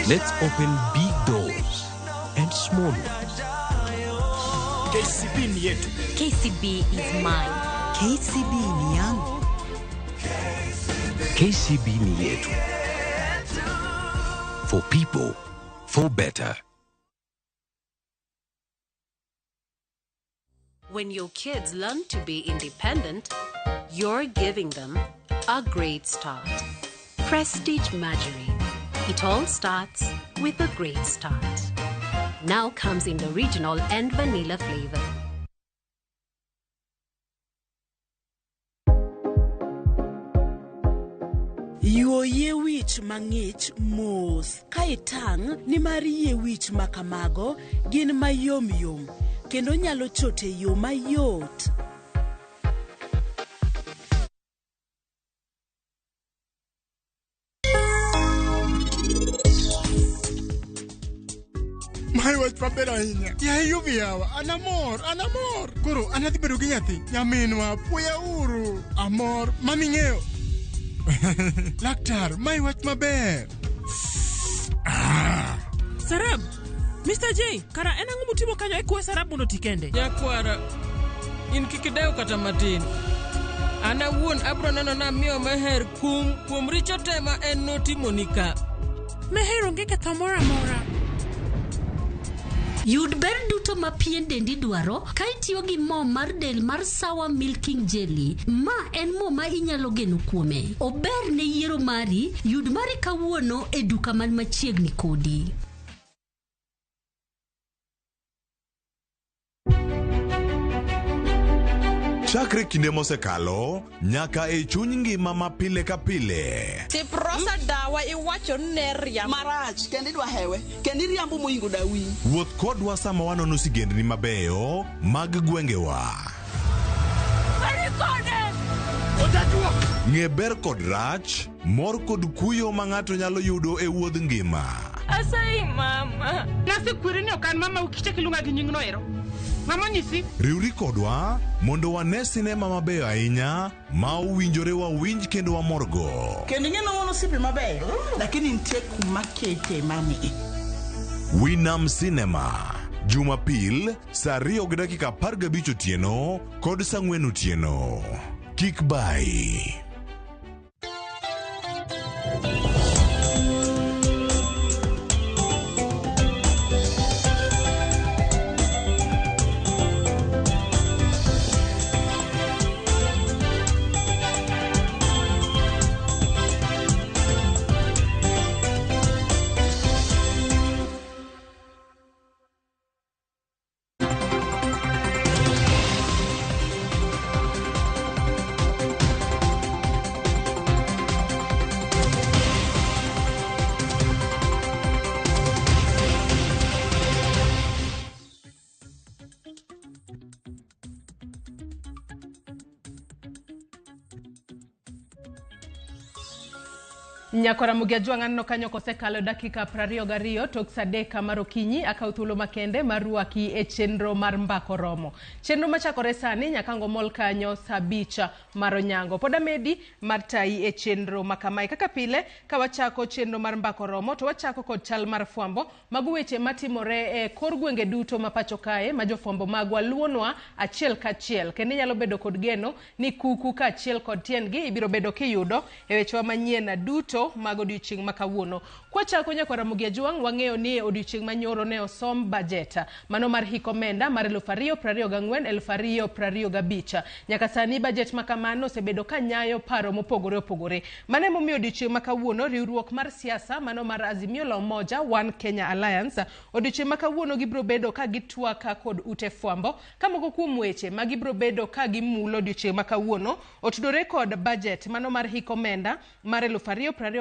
Let's open big doors and small ones. KCB ni yetu. KCB is mine. KCB ni yangu. KCB ni yetu. For people, for better. When your kids learn to be independent, you're giving them a great start. Prestige Margarine. It all starts with a great start. Now comes in the original and vanilla flavor. Yuoye wich mang'ich mos ka itang' ni mar yie wich makamago gin mayom yom kendo nyalo chote yo mayot. Mai wach maber ahinya. Yayo viawa, anamor. Koro anadhi bedo gi nyathi. Nyaminwa, puya uru. Amor, mami ng'eyo. Laktar, mai wach maber. Sarab, Mr. J, kara enangu mutimo kanyo ekwe Sarab mondo tikende. Yakwara, in kikideo kata matin. Ana wuon abro neno na miyo meher kuom richo tema en notimo nika. Meher onge ketho mora mora. Yud ber duto ma pien dendi dwaro ka itiyo gi mo mar del mar Sawa Milking Jelly. Ma en mo ma inyalo geno kuome. Ober ne yiero mari, yud mari kawuono e duka man machiegni kodi. Chakre kinde mosekalo nyaka e chuny ngima ma pile ka pile. Tiprosa dawa iwacho neria marach kendi dwa hewe kendi riambo moingo dawi. Wuoth kodwa sama wanono sigendni mabeyo mag gwengewa. Ng'e ber kod rach, mor kod kuyo ma ng'ato nyalo yudo e wuodh ngima. Asai mama. Nasi kwiri ni okan mama ukiche kilunga gi nyingno ero. Mama nisi. Riuri kodwa mondo wane sinema mabeyo ahinya ma uwinjore wawinj kendo wamorgo. Kendi ng'eno wono sipi mabeyo lakini nitie kuma kete mami. Winam Cinema. Jumapil, saa 2:15 otieno kod saa 4 otieno. Kik bai. Nyakora Mugiajwang' anno kanyo kosekalo dakika 22 tok sadeka marokinyi akauthulo makende maruaki e chenro mar mbako romo. Chenro machakore sani nyakango mol kanyo sabicha maronyango. Poda medi martai e chenro makamai. Kaka pile kawachako chenro mar mbako romo to wachako kod chal mar fwambo maguweche matimore e kor gwenge duto mapacho kae majofwambo magwa luonwa achiel kachiel. Kendo nyalo bedo kod geno ni kuku ka achiel kod tiengi ibiro bedo kiyudo e wechewa manyien duto mag odiochieng' makawuono. Kwa chako Nyakora Mugiajwang' wang'eyo ni odiochieng' manyoro ne osom bajeta mano mar hik omenda mar 2024-2025. Nyaka sani bajet makamano osebedo ka nyayo paro mopogore opogore. Mane momiyo odiochieng' makawuono riwruok mar siasa mano mar Azimio la Umoja One Kenya Alliance odiochieng' makawuono gibro bedo ka gitwaka kod ute fwambo kamoko kuom weche ma gibro bedo ka gimulo odiochieng' makawuono otudore kod bajet mano mar hik omenda mar 2024-2025.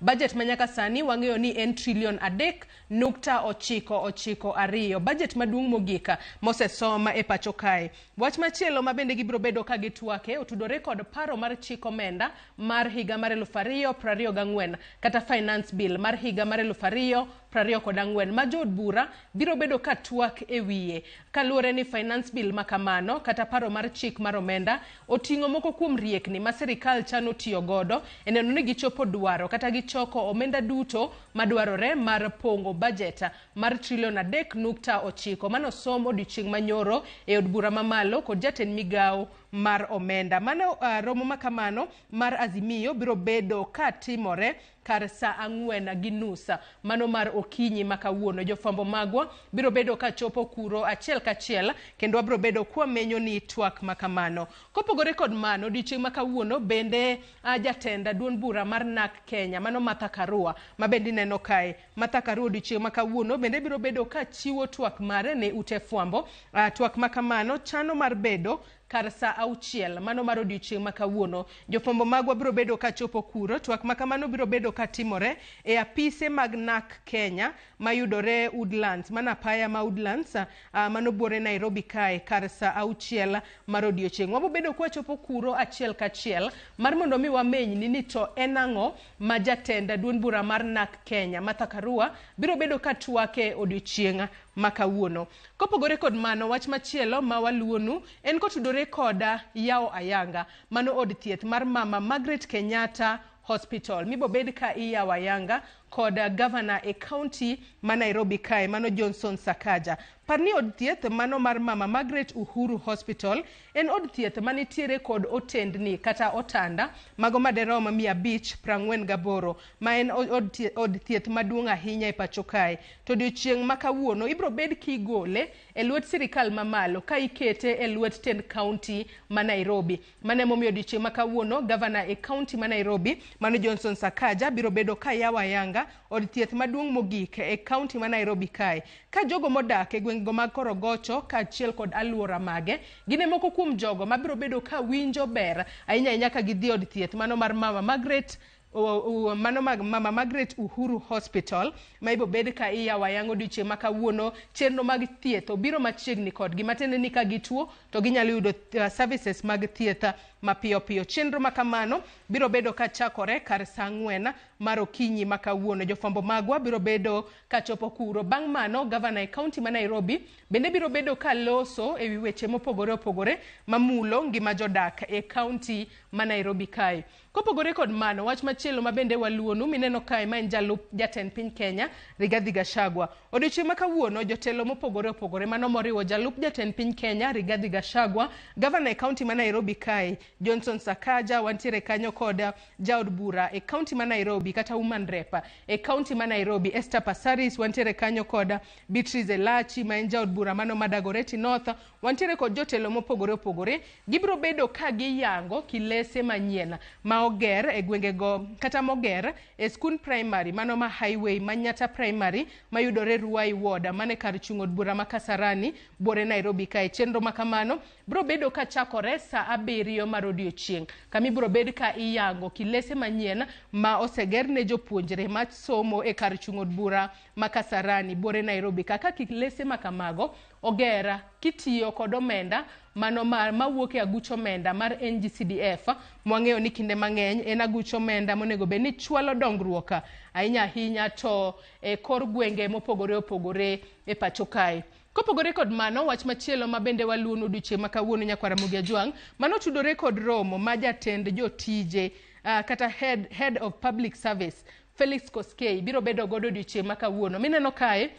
Budget manyaka sani wang'eyo ni en trilion 3.992. Budget maduong' mogika mosesoma e pacho kae. Wach machielo mabende gibro bedo ka gitwake otudore kod paro mar chik omenda mar higa mar 2024 kata finance bill mar higa mar 2025 24 ma jood bura biro bedo ka twak e wiye kaluwore ni finance bill makamano kata paro mar chik mar omenda oting'o moko kuom riekni ma sirikal chano tiyo godo e neno ni gichopo dwaro kata gichoko omenda duto madwarore mar pongo budget mar trilion 3.9 manosom odiochieng' manyoro e od bura mamalo kod jatend migawo mar omenda. Mano romo makamano mar Azimio biro bedo ka timore kar saa 4:30 mano mar okinyi makawuono. Jofwambo magwa biro bedo ka chopo kuro achiel kachiel kendo wabiro bedo kwa menyo ni twak makamano. Kopogore kod mano odiochieng' makawuono bende jatenda duond bura mar NARC Kenya mano Martha Karua mabende neno kae. Martha Karua odiochieng' makawuono bende biro bedo ka chiwo twak mare ne ute fwambo. Twak makamano chano mar bedo kar saa 6 mano mar odiochieng' makawuono. Jofwambo magwa biro bedo ka chopo kuro. Twak makamano biro bedo ka timore e apise mag NARC Kenya mayudore Woodlands mana paya ma Woodlands mano buore Nairobi kae kar saa 6 mar odiochieng'. Wabo bedo kwa chopo kuro achiel kachiel mar mondo mi wamenyni ni to enang'o ma jatenda duond bura mar NARC Kenya Martha Karua biro bedo ka twake odiochieng' makawuono. Kopogore kod mano wach machielo ma waluonu en kotudore koda yawo ayanga mano od thieth mar mama Margaret Kenyatta Hospital mibo bed ka iyawo ayanga kod governor e county ma Nairobi kae mano Johnson Sakaja. Parni od thieth mano mar mama Margaret Uhuru Hospital en od thieth manitiere kod otendni kata otanda mago maderom 548 ma en od thieth maduong' ahinya e pacho kae. To odiochieng' makawuono ibro bed kigole e lwet sirikal mamalo ka ikete e lwet tend county ma Nairobi. Mane momiyo odiochieng' makawuono governor e county ma Nairobi mano Johnson Sakaja biro bedo ka yawo ayanga od thieth maduong' mogik e county ma Nairobi kae. Ka jogo modak e gweng'go mag Korogocho ka achiel kod aluora mage gine moko kuom jogo mabiro bedo ka winjo ber ahinya ka gidhi od thieth mano mar mama Margaret Mama Margaret Uhuru Hospital ma ibo bed ka iyawo ayanga odiochieng' makawuono. Chenro mag thieth obiro machiegni kodgi matende ni ka gituo to ginyalo yudo services mag thieth mapiyo piyo. Chenro makamano biro bedo ka chakore kar saa 4 mar okinyi makawuono. Jofwambo magwa biro bedo ka chopo kuro. Bang' mano governor e county ma Nairobi bende biro bedo ka loso e wi weche mopogore opogore mamulo ngima jodak e county ma Nairobi kae. Kopogore kod mano wach machielo mabende waluonu mineno kae ma en jalup jatend piny Kenya Rigathi Gachagua. Odiochieng' makawuono jotelo mopogore opogore mano moriwo jalup jatend piny Kenya Rigathi Gachagua, governor e county ma Nairobi kae Johnson Sakaja, wantiere kanyo koda jaod bura e county ma Nairobi kata woman rep e county ma Nairobi Esther Passaris, wantiere kanyo koda Beatrice Elachi ma en jaod bura mano Dagoretti North. Wantiere kod jotelo mopogore opogore gibiro bedo ka giyango kilese manyien ma oger e gwengego kata moger e skul primary mano ma highway Manyata primary mayudore Ruai Ward mane kar chung'od bura ma Kasarani buore Nairobi kae. Chenro makamano biro bedo ka chakore saa 7 mar odiochieng' kami biro bed ka iyango kilese manyien ma oseger ne jopuonjre ma somo e kar chung'od bura ma Kasarani buore Nairobi kaka kilese makamago ogera kitiyo kod omenda mano mawuok e aguch omenda mar NGCDF. Mwang'eyo ni kinde mang'eny en aguch omenda monego bed ni chwalo dongruok ahinya to e kor gwenge mopogore opogore e pacho kae. Kopogore kod mano wach machielo mabende waluonu odiochieng' makawuono nyakwara Mugi Ajwang' mano tudore kod romo ma jatend jotije kata head of public service Felix Koskei biro bedo godo odiochieng' makawuono. Mineno kae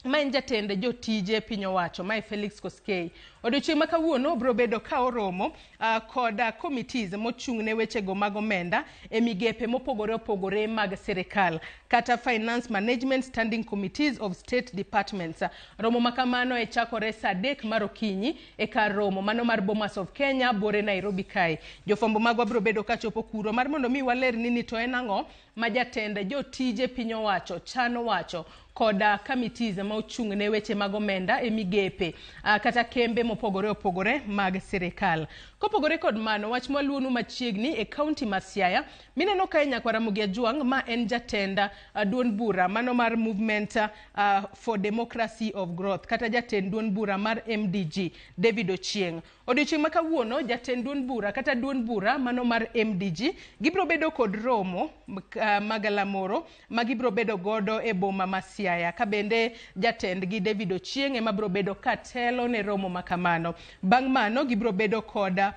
ma en jatend jotije piny owacho ma Felix Koskei. Odiochieng' makawuono biro bedo ka oromo koda committees mochung'ne wechego mag omenda e migepe mopogore opogore mag sirikal kata finance management standing committees of state departments. Romo makamano e chakore saa 3 mar okinyi e kar romo mano mar Bomas of Kenya buore Nairobi kae. Jofwambo magwa biro bedo ka chopo kuro mar mondo mi walerni ni to enang'o ma jatend jotije piny owacho chano wacho koda committees ma ochung'ne weche mag omenda e migepe kata kembe mopogore opogore mag sirikal. Kopogore kod mano wach mwaluonu machiegni e county ma Siaya mineno kae nyakwara Mugi Ajwang' ma en jatenda duond bura mano mar movement for democracy of growth kata jatend duond bura mar MDG David Ochieng'. Odiochieng' makawuono jatend duond bura kata duond bura mano mar MDG gibiro bedo kod romo Magalamoro magibro bedo godo e boma ma Siaya. Ka bende jatendgi David Ochieng ema bro bedo katelo ne romo makamano. Bang' mano gibro bedo koda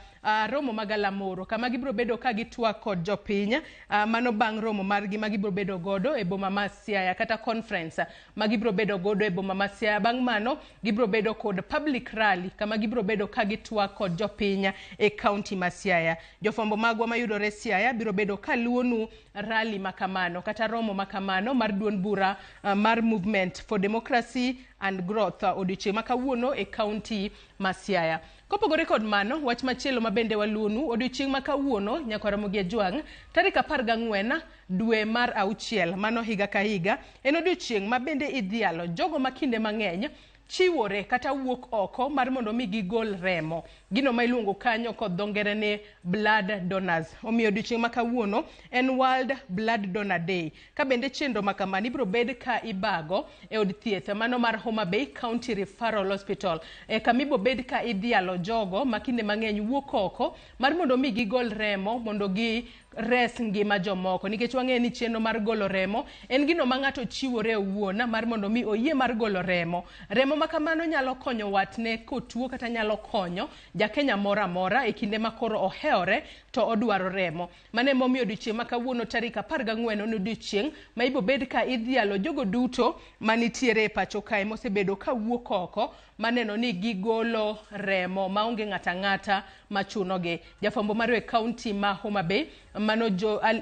romo Magalamoro kama gibro bedo ka gitwak kod jopiny mano bang' romo margi magibro bedo godo e boma ma Siaya kata conference magibro bedo godo e boma ma Siaya. Bang' mano gibro bedo kod public rally kama gibro bedo ka gitwak kod jopiny e county ma Siaya. Jofwambo magwa mayudore Siaya biro bedo kaluonu rally makamano kata romo makamano mar duond bura mar Movement for Democracy and Growth odiochieng' makawuono e county ma Siaya. Kopogore kod mano, wach machielo mabende waluonu odiochieng' makawuono Nyakaramogi Ajwang' tarik 14 dwe mar 6 mano higa ka higa en odiochieng' mabende idhialo jogo makinde mang'eny chiwore kata wuok oko mar mondo mi gigol remo. Gino ma iluongo kanyo kod dho ngere ne blood donors. Omiyo odiochieng' makawuono en World Blood Donor Day. Ka bende chenro makamani ibro bed ka ibago e od thieth mano mar Homa Bay County Referral Hospital. Kama ibro bed ka idhialo jogo makinde mang'eny wuok oko mar mondo mi gigol remo mondo gi res ngima jomoko, nikech wang'e ni chenro mar golo remo en gino ma ng'ato chiwore owuon mar mondo mi oyie mar golo remo. Remo makamano nyalo konyo watne kotuo kata nyalo konyo jakenya moro amora e kinde ma koro ohewore to odwaro remo. Mane momiyo odiochieng' makawuono tarik 14 en odiochieng' ma ibo bed ka idhialo jogo duto manitiere e pacho kae mosebedo ka wuok oko maneno ni gigolo remo maonge ng'ata ng'ata machunogi. Jafwambo mar e county ma Homa Bay mano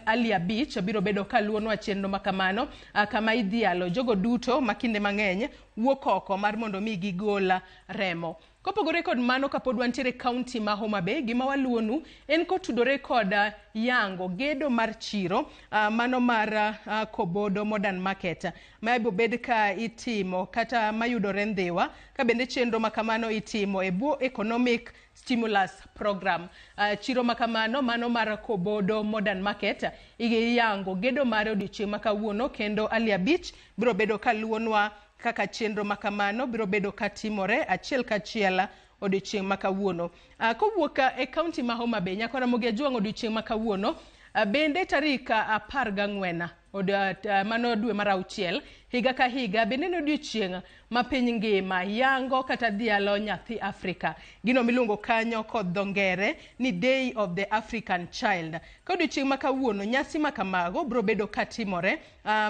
Alia Beach biro bedo kaluonwa chenro makamano kama idhialo jogo duto makinde mang'eny wuok oko mar mondo mi gigola remo. Kopogore kod mano kapod wantiere county ma Homa Bay gima waluonu en kotudore kod yango gedo mar chiro mano mar Kobodo Modern Market ma ibo bed ka itimo kata mayudore Ndhiwa ka bende chenro makamano itimo e bwo economic stimulus program. Chiro makamano mano mar Kobodo Modern Market yango gedo mar odiochieng' makawuono kendo Alia Beach biro bedo kaluonwa kaka chenro makamano biro bedo katimore achiel kachiel odiochieng' makawuono. Kowuok e county ma Homa Bay Nyakaramogi Ajwang' odiochieng' makawuono bende tarik 14 mano dwe mar 6 higa ka higa bende ne odiochieng' ma piny ngima yango kata dhialo nyathi Afrika. Gino miluongo kanyo kod dho ngere ni Day of the African Child. Ka odiochieng' makawuono nyasi makamago biro bedo katimore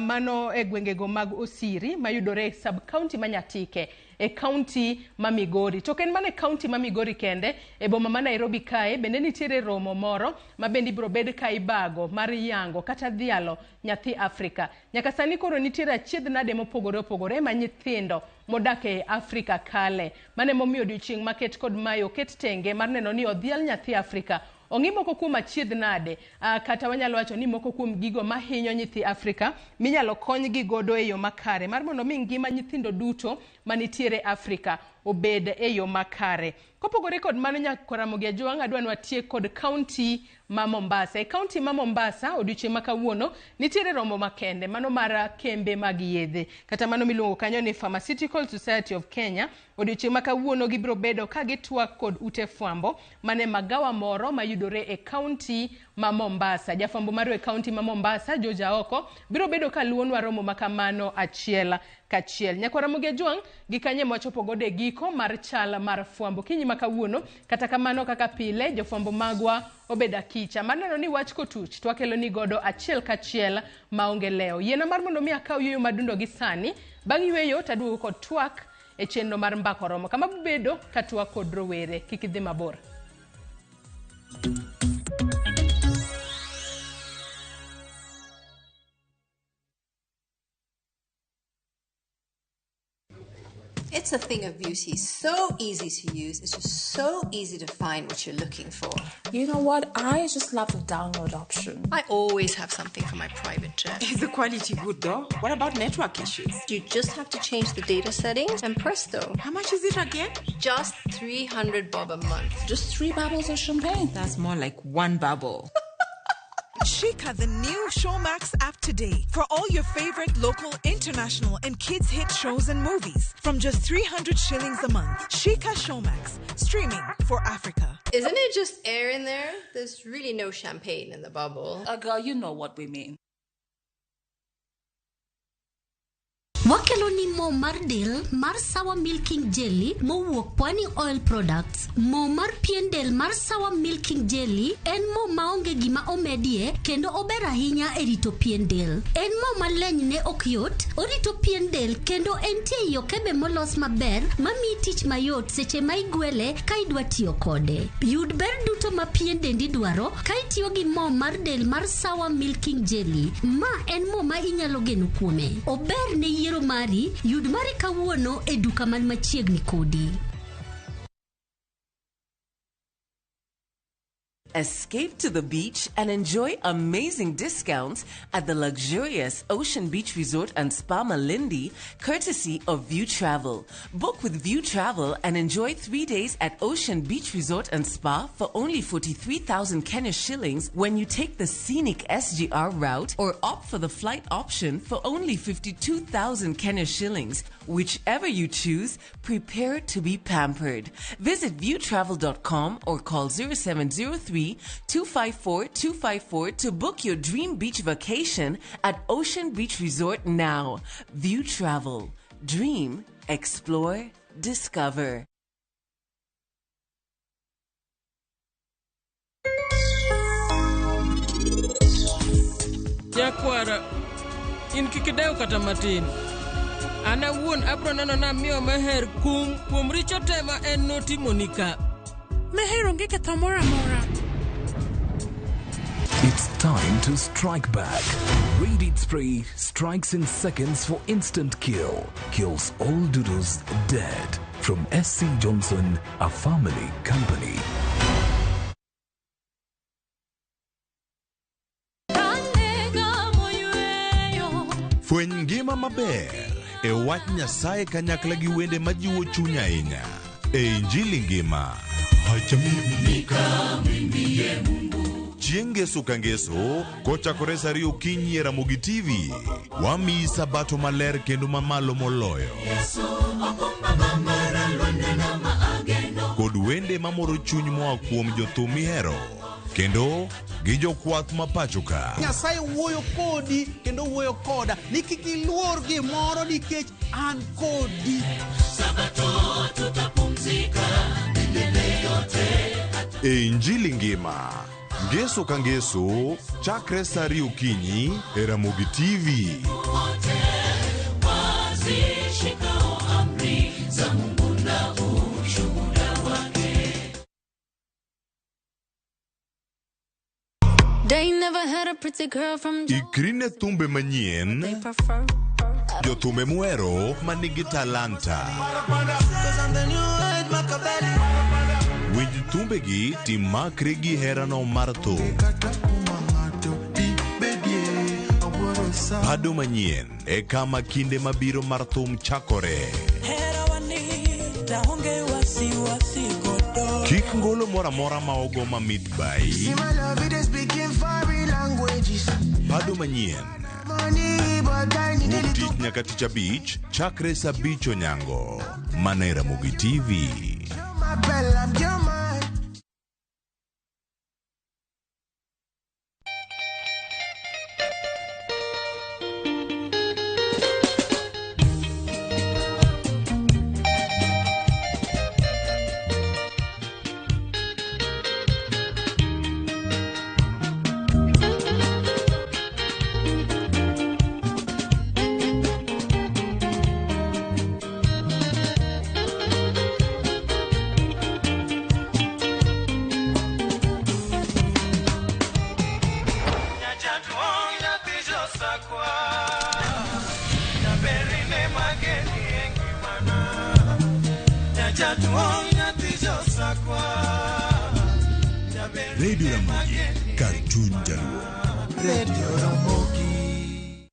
mano e gwengego mag Osiri mayudore e sub county ma Nyatike e county ma Migori. To ken mane county ma Migori kende e boma ma Nairobi kae bende nitiere romo moro ma bende biro bed ka ibago mar yango kata dhialo nyathi Afrika. Nyaka sani koro nitiere achiedh nade mopogore opogore ma nyithindo modak e Afrika kale. Mane momiyo odiochieng' maket kod mayo ket tenge mar neno ni odhial nyathi Afrika. Ong'i moko kuom achiedh nade kata wanyalo wacho ni moko kuom gigo mahinyo nyithi Afrika minyalo kony gi godo e yo makare mar mondo mi ngima nyithindo duto manitiere Afrika obed e yo makare. Kopogore kod mano Nyakaramogi Ajwang' adwani watiek kod county ma Mombasa. E county ma Mombasa odiochieng' makawuono nitiere romo makende mano mar kembe mag yedhe kata mano miluongo kanyo ni Pharmaceutical Society of Kenya. Odiochieng' makawuono gibiro bedo ka gitwak kod ute fwambo mane magawa moro mayudore e county ma Mombasa. Jafwambo mar e county ma Mombasa Joja Oko biro bedo kaluonwa romo makamano achiel kachiel. Nyakaramogi Ajwang' gikanye mwachopo gode giko mar chal mar fwambo kinyi makawuono. Kata kamano kaka pile jofwambo magwa obeda kicha maneno ni wach kotuch twakelo ni godo achiel kachiel maonge leo. Yiena mar mondo mi akaw yuyo madundo gi sani bang' yueyo taduogo kod twak e chenro mar mbako romo kama bedo katwak kod rowere kikidhi mabor. It's a thing of beauty. So easy to use. It's just so easy to find what you're looking for. You know what? I just love the download option. I always have something for my private jet. Is the quality good though? What about network issues? You just have to change the data settings and presto. How much is it again? Just 300 bob a month. Just 3 bubbles of champagne. That's more like 1 bubble. Shika the new Showmax app today for all your favorite local, international, and kids' hit shows and movies from just 300 shillings a month. Shika Showmax, streaming for Africa. Isn't it just air in there? There's really no champagne in the bubble. Girl, you know what we mean. Wakelo ni mo mar del mar Sawa Milking Jelly mowuok Pwani Oil Products. Mo mar pien del mar Sawa Milking Jelly en mo maonge gima omedie kendo ober ahinya e rito pien del. En mo maleny ne ok yot, orito pien del kendo entie yokebe molos maber mamiyi tich mayot seche ma igwele ka idwa tiyo kode. Yud ber duto ma pien dendi dwaro ka itiyo gi mo mar del mar Sawa Milking Jelly. Ma en mo ma inyalo geno kuome. Ober ne yiero mari, yud mari kawuono e duka man machiegni kodi. Escape to the beach and enjoy amazing discounts at the luxurious Ocean Beach Resort and Spa Malindi, courtesy of View Travel. Book with View Travel and enjoy 3 days at Ocean Beach Resort and Spa for only 43,000 Kenya shillings when you take the scenic SGR route or opt for the flight option for only 52,000 Kenya shillings. Whichever you choose, prepare to be pampered. Visit viewtravel.com or call 0703-254-254 to book your dream beach vacation at Ocean Beach Resort now. View Travel. Dream, explore, discover. Yakwara, in kikideu kata matin. Ana wuon abro neno na miyo meher kum kuom richo tema en notimo nika. Meher onge ketho mora mora. It's time to strike back. Radiant Spray strikes in seconds for instant kill. Kills all doodles dead. From SC Johnson, a family company. Fweny ngima maber e wach Nyasaye kanyakla gi wende majiwo chuny ahinya. E Injili ngima. Chieng' Ngeso ka Ngeso, kochakore saa 2 okinyi e Ramogi TV, wamiyi sabato maler kendo mamalo moloyo. Kod wende mamoro chuny moa kuom jothum mihero, kendo gi jokwath mapacho ka. Nyasaye wuoyo kodi kendo wuoyo koda ni kik iluor gimoro nikech an kodi. Sabato tutapumzika milele yote. E Injili ngima. Ngeso ka Ngeso, chakre saa 2 okinyi e Ramogi TV. They never had a pretty girl from Ikrine thumbe manyien. Jothumbe muero manigi talanta. Winj thumbe gi timakre gi herano mar thum. Pado manyien e kama kinde mabiro mar thum chakore. Kik ngolo mora mora ma ogo mamit bai. Pado manyien Mutich nyaka tich abich chakre saa 5 onyango. Mana e Ramogi TV. Radio Ramogi, Karchun Jaluo. Radio Ramogi.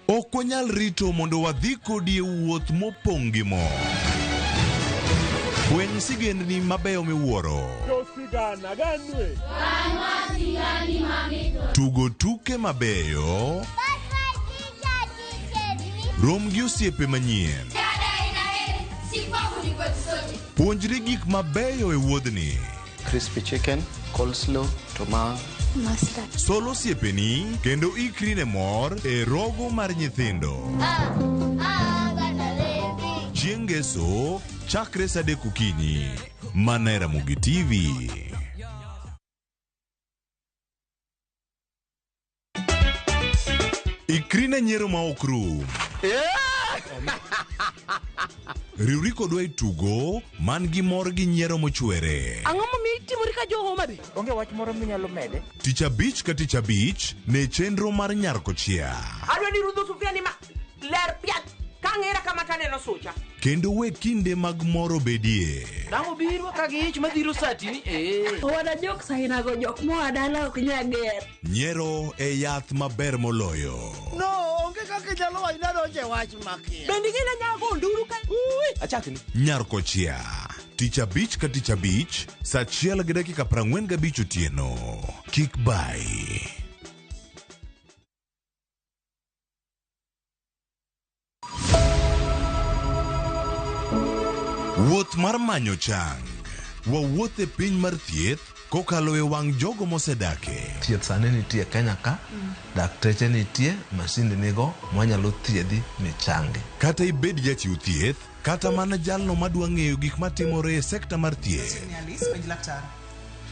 Okonyal rito mondo wadhi kodi e wuoth mopong' gi mo. Fweny sigendni mabeyo miwuoro. Tugo tuke mabeyo. Rom gi osiepe manyien. Puonjri gik mabeyo e wuodhni. crispy chicken, coleslaw, tomato, mustard. Solo siepeni kendo ikri ne mor e rogo mar nyithindo. Chieng' Ngeso chakre saa 3 okinyi mana e Ramogi TV. Ikri ne nyiero ma ok rum. Riwri kodwa e tugo man gi mor gi nyiero mochwere. Ang'o momiyo itimori ka jo Homa Bay? Onge wach moro minyalo mede. Tich Abich ka Tich Abich ne chenro mar Nyarko Chia. Adwa ni rudho sufria ni ma ler piat kang'era kama taneno sucha. Kendo we kinde mag moro bedie. Damo biro ka gi ich madhiro sati ni Wada jok sahina go jok moa dala ok nyager. Nyiero e yath maber moloyo. No, onge kaka nyalo wayna donje wach makia. Bendi gina nyago nduru ka. Achakni. Nyarko Chia. Tich Abich ka Tich Abich, saa 1:45 otieno. Kik bai. Wuoth mar manyo chang. Wawuoth e piny mar thieth kokalo e wang' jogo mosedake. Thieth sani nitie Kenya ka, dakteche nitie, masinde nigo mwanyalo thiedhi ni changi. Kata ibed jachiw thieth, kata mana jalno madwa ng'eyo gik matimore e sekta mar thieth.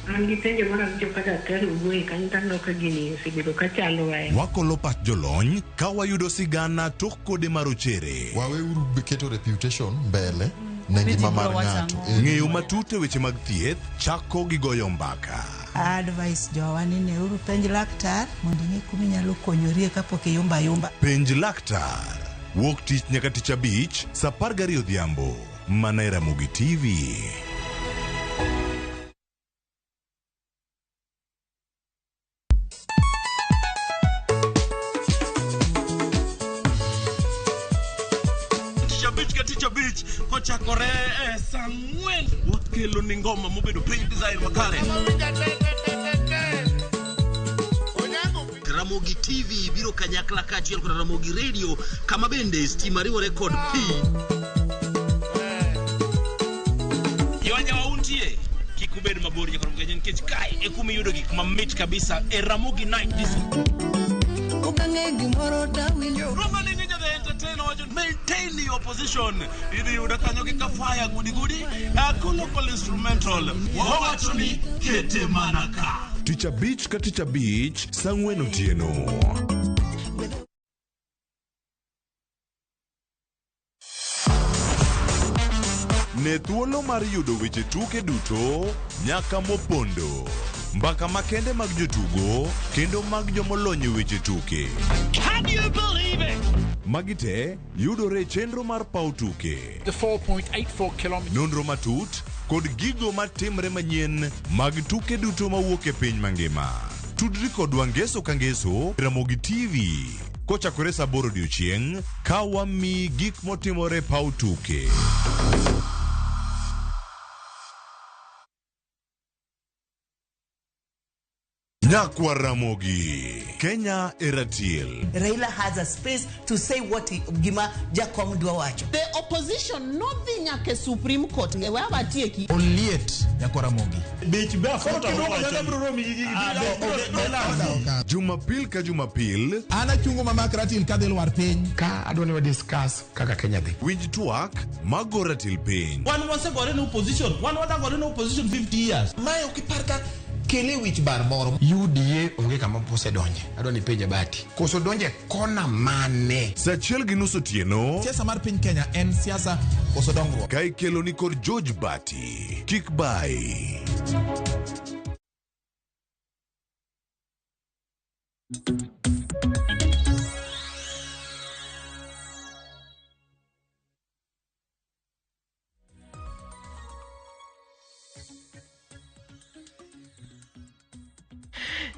An gi penjo mar awinjo ka daktari wuoye kanyo taneno ka gini osebedo ka chalo wae. Wakolo pat jolony ka wayudo sigana tok kode marochere. Waweuru keto reputation mbele ne ngima mar ng'ato. Ng'eyo matut e weche mag thieth chako gi goyo mbaka. Advice jowa ni neuru penj laktar mondo ing'e kuma inyalo konyorie kapok iyumba yumba. Penj laktar. Wuok tich nyaka Tich Abich saa 12 odhiambo mana e Ramogi TV. Kochakore saa 4 wakelo ni ngoma mobedo pay design makare. Ramogi TV biro kanyakla kachiel kod Ramogi Radio kama bende stima riwore kod P. Yonya wauntie kikubed mabor nyakoro mgenye nikech kai e kuma yudo gik mamit kabisa e Ramogi Night Disco. Ukange gimoro tawinjo. Romani ninja the entertainer wajon maintain your position. Idi yuda kanyo kika fire gudi local instrumental. Wawachoni kete manaka. Tich Abich ka Tich Abich saa 4 otieno. Ne thuolo mar yudo weche tuke duto nyaka mopondo. Mbaka makende mag jotugo kendo mag jomolony weche tuke. Can you believe it? Magite yudore chenro mar paw tuke. The 4.84 kilometers. Nonro matut kod gigo matimre manyien mag tuke duto mawuok e piny mangima. Tudri kodwa Ngeso ka Ngeso Ramogi TV. Kochakore saa 8 odiechieng' ka wami gik motimore paw tuke. Nyakwa Ramogi, Kenya Eratiel. Raila has a space to say what gima Jakom dwa wacho. The opposition nothing nyake Supreme Court ngewe abatieki. Oliet Nyakwa Ramogi. Bech ba foto Jumapil ka Jumapil Ana chungo mama Ratil ka del war piny. Ka adwani wa discuss kaka Kenya dhi. Winj twak mago Ratil piny. One was gore no opposition. One was gore no opposition 50 years. Mayo kiparka kele wich bar moro. UDA onge kama pose donje. Adwani penja bati. Koso donje kona mane. Saa 1:30 otieno. Siasa mar piny Kenya en siasa koso dongruok. Ka ikelo ni kod George Bati. Kik bai.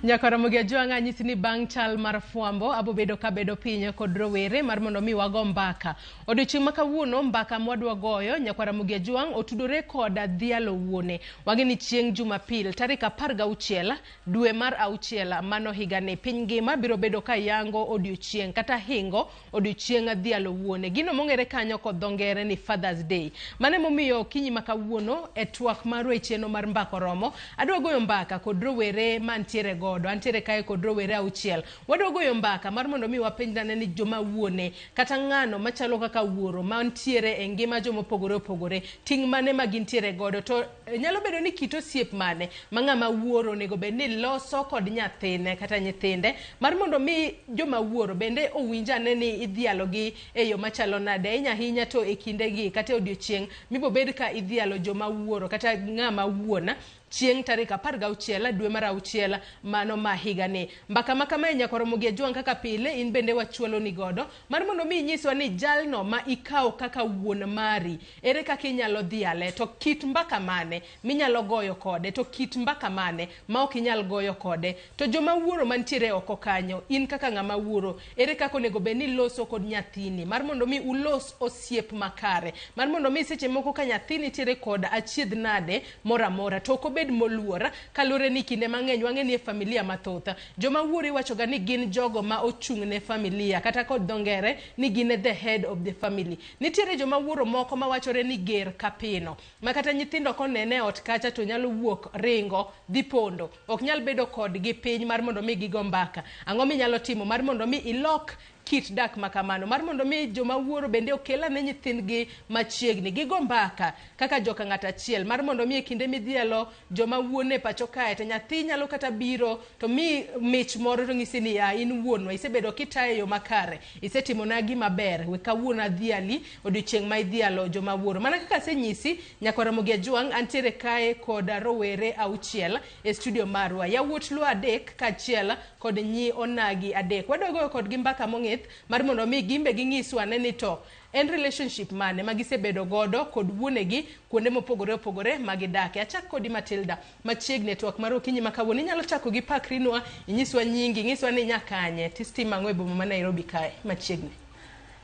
Nyakaramogi Ajwang' anyisi ni bang' chal mar fwambo abobedo kabedo pinyo kod rowere mar mondo mi wago mbaka. Odiochieng' ma kawuono mbaka mwadwa goyo Nyakaramogi Ajwang' otudore koda dhialo wuone. Wang'eni chieng' Jumapil tarik 16 dwe mar 6 mano higani piny ngima biro bedo ka yango odiochieng' kata hingo odiochieng' dhialo wuone. Gino mong'ere kanyo kod dho ngere ni Father's Day. Mane momiyo kinyi ma kawuono e twak mar cheno mar mbaka romo adwa goyo mbaka kod rowere mantiere godo antiere kae kod rowere 6. Wadwa goyo mbaka mar mondo mi wapenjane ni joma wuone kata ng'ano machalo kaka wuoro mantiere e ngima joma opogore opogore ting' mane ma gintiere godo to nyalo bedo ni kit osiep mane ma ng'ama wuoro nego bed ni loso kod nyathine kata nyithinde mar mondo mi joma wuoro bende owinjane ni idhialo gi e yo machalo nade ahinya to e kindegi kata odiochieng' mibobed ka idhialo joma wuoro kata ng'ama wuona chieng' tarik 16 dwe mar 6 mano ma higani. Mbaka makama Nyakaramogi Ajwang' kaka pile in bende wachuolo ni godo mar mondo mi nyiswa ni jalno ma ikawo kaka wuon mari ere kaka inyalo dhiale to kit mbaka mane minyalo goyo kode to kit mbaka mane ma ok inyal goyo kode to joma wuoro mantiere oko kanyo in kaka ng'ama wuoro ere kaka onego bed ni loso kod nyathini mar mondo mi ulos osiep makare mar mondo mi seche moko ka nyathini tiere kod achiedh nade moramora to bed moluora kalore ni kinde mang'eny wang'eni e familia mathoth joma wuori wachoga ni gin jogo ma ochung' ne familia kata kod dho ngere ni gin the head of the family. Nitiere joma wuoro moko ma wachore ni ger kapino ma kata nyithindo konene ot kacha to nyalo wuok ringo dhi pondo ok nyal bedo kod gi piny mar mondo mi gigo mbaka. Ang'o minyalo timo mar mondo mi ilok kit dak makamano mar mondo mi joma wuoro bende okela ne nyithindgi machiegni gigo mbaka kaka joka ng'at achiel mar mondo mi kinde midhielo joma wuone pacho kae to nyathi nyalo kata biro to mi mich moro to ng'isi ni in wuonwa isebedo kitayo yo makare isetimo na gima ber we kawuono adhiali odiochieng' ma idhialo joma wuoro mana kaka senyisi Nyakaramogi Ajwang' antiere kae kod rowere 6 e studio marwa yawuot luo 3 kachiel kod nyi onagi 3 wadogo kod gi mbaka mong'ith mar mondo mi gimbe ging'iswa ni to en relationship mane magisebedo godo kod wuonegi kuonde mopogore opogore magidake. Achak kodi Matilda machiegni twak mar okinyi makawuono inyalo chako gi pakrinwa inyiswa nyingi inyiswa ni nyakanye tistima ang'o e boma ma Nairobi kae machiegni.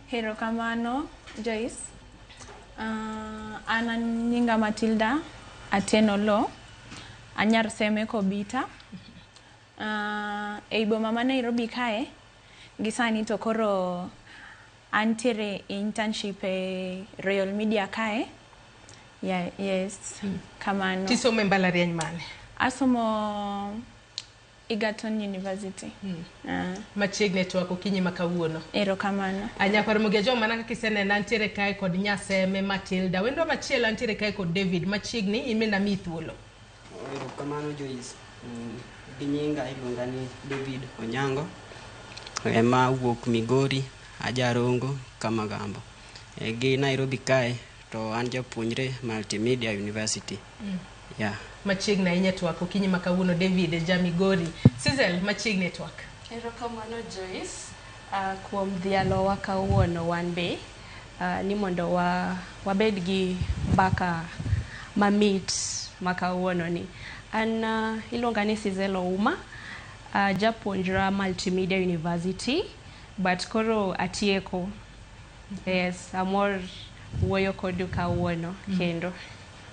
Hero kamano Joyce. Ana nyinga Matilda Atieno Lo anyar seme kobita e boma ma Nairobi kae gisani to koro antiere internship e Royal Media kae. Yeah, yes. Kamano. Tisomo mbalariany mane? Asomo Egerton University. Machiegni twako kinyi makawuono. Ero kamano. Nyakaramogi Ajwang' mana kaka iseneno antiere kae kod nyaseme Matilda. Wendo machielo antiere kae kod David machiegni imena mi thuolo. Ero kamano Joyce. Ginyinga iluonga ni David Onyango. Ema wuok Migori Ajarongo Kamagambo. Gi Nairobi kae to an japuonjre Multimedia University. Yeah. Machiegni ahinya twak okinyi makawuono David Jamigori. Sizel machiegni twak. Erokamano Joyce. Kuom dhialo wa kawuono wan be ni mondo wabed gi mbaka mamit makawuono ni. An iluonga ni Sizel Ouma. Japuonjra Multimedia University but koro atieko. Yes, amor wuoyo kodu kawuono kendo.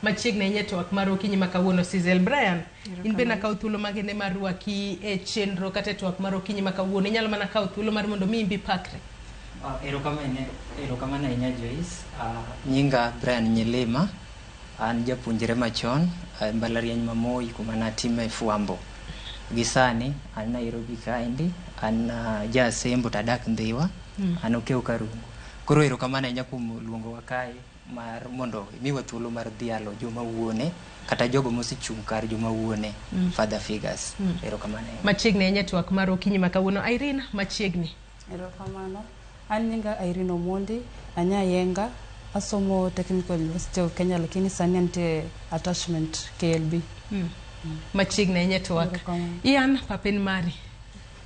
Machiegni ahinya twak mar okinyi makawuono Sizel. Brian in be nakawo thuolo magene mar rwaki e chenro kata twak mar okinyi makawuono inyalo mana kawo thuolo mar mondo mi imbi pakre. Erokamano ahinya Joyce. Nyinga Brian Nyelema an japuonjre machon mbalariany ma Moi kuma natime fwambo. Gisani an Nairobi kaendi an jasembo tadak Ndhiwa an okeo Karungu. Koro erokamano ahinya kuom luongo wa kae mar mondo miwa thuolo mar dhialo joma wuone kata jogo mosechung' kar joma wuone father figures. Erokamano. Machiegni ahinya twak mar okinyi makawuono Irene machiegni. Erokamano. An nyinga Irene Omondi anya yenga asomo Technical University of Kenya lakini sani ante attachment KLB. Machiegni ahinya twak. Ian papen mari.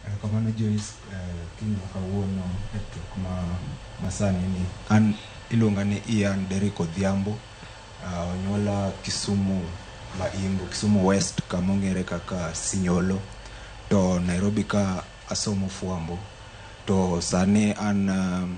Erokamano Joyce kinyi makawuono e twak masani ni an iluonga ni Ian Derrick Odhiambo onyuola Kisumu Maimbo Kisumu West kama ong'ere kaka Sinyolo to Nairobi ka asomo fuambo to sani an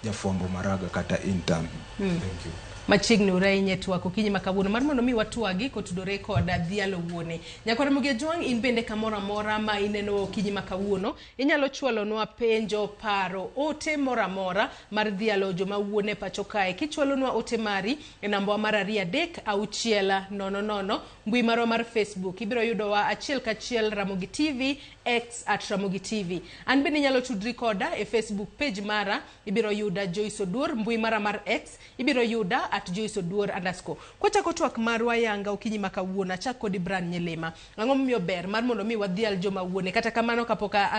jafuambo maraga kata intern. Thank you. Machiegni urenye twako kinyi makabuno mar mondo mi watwagi kotudore koda Dhialo Wuone. Nyakwara Mugia Jwang, in bende kamora mora ma ineno kinyi makawuono inyalo chwalonwa penjo, paro, ote mora mora mar Dhialo joma wuone pacho kae. Kichwalonwa ote mari e namba mar 2-600 mbui marwa mar Facebook. Ibiro yudowa achiel kachiel Ramogi TV X @Ramogi TV. An bende inyalo tudri koda e Facebook page mara, ibiro yuda Joyce Oduor, mbui mara mar X ibiro yuda @JoyceOduor_. Kwachako twak marwa yanga okinyi makawuono achak kod Brian Nyelema. Ang'o miyo ber mar mondo mi wadhial joma wuone kata kamano kapoka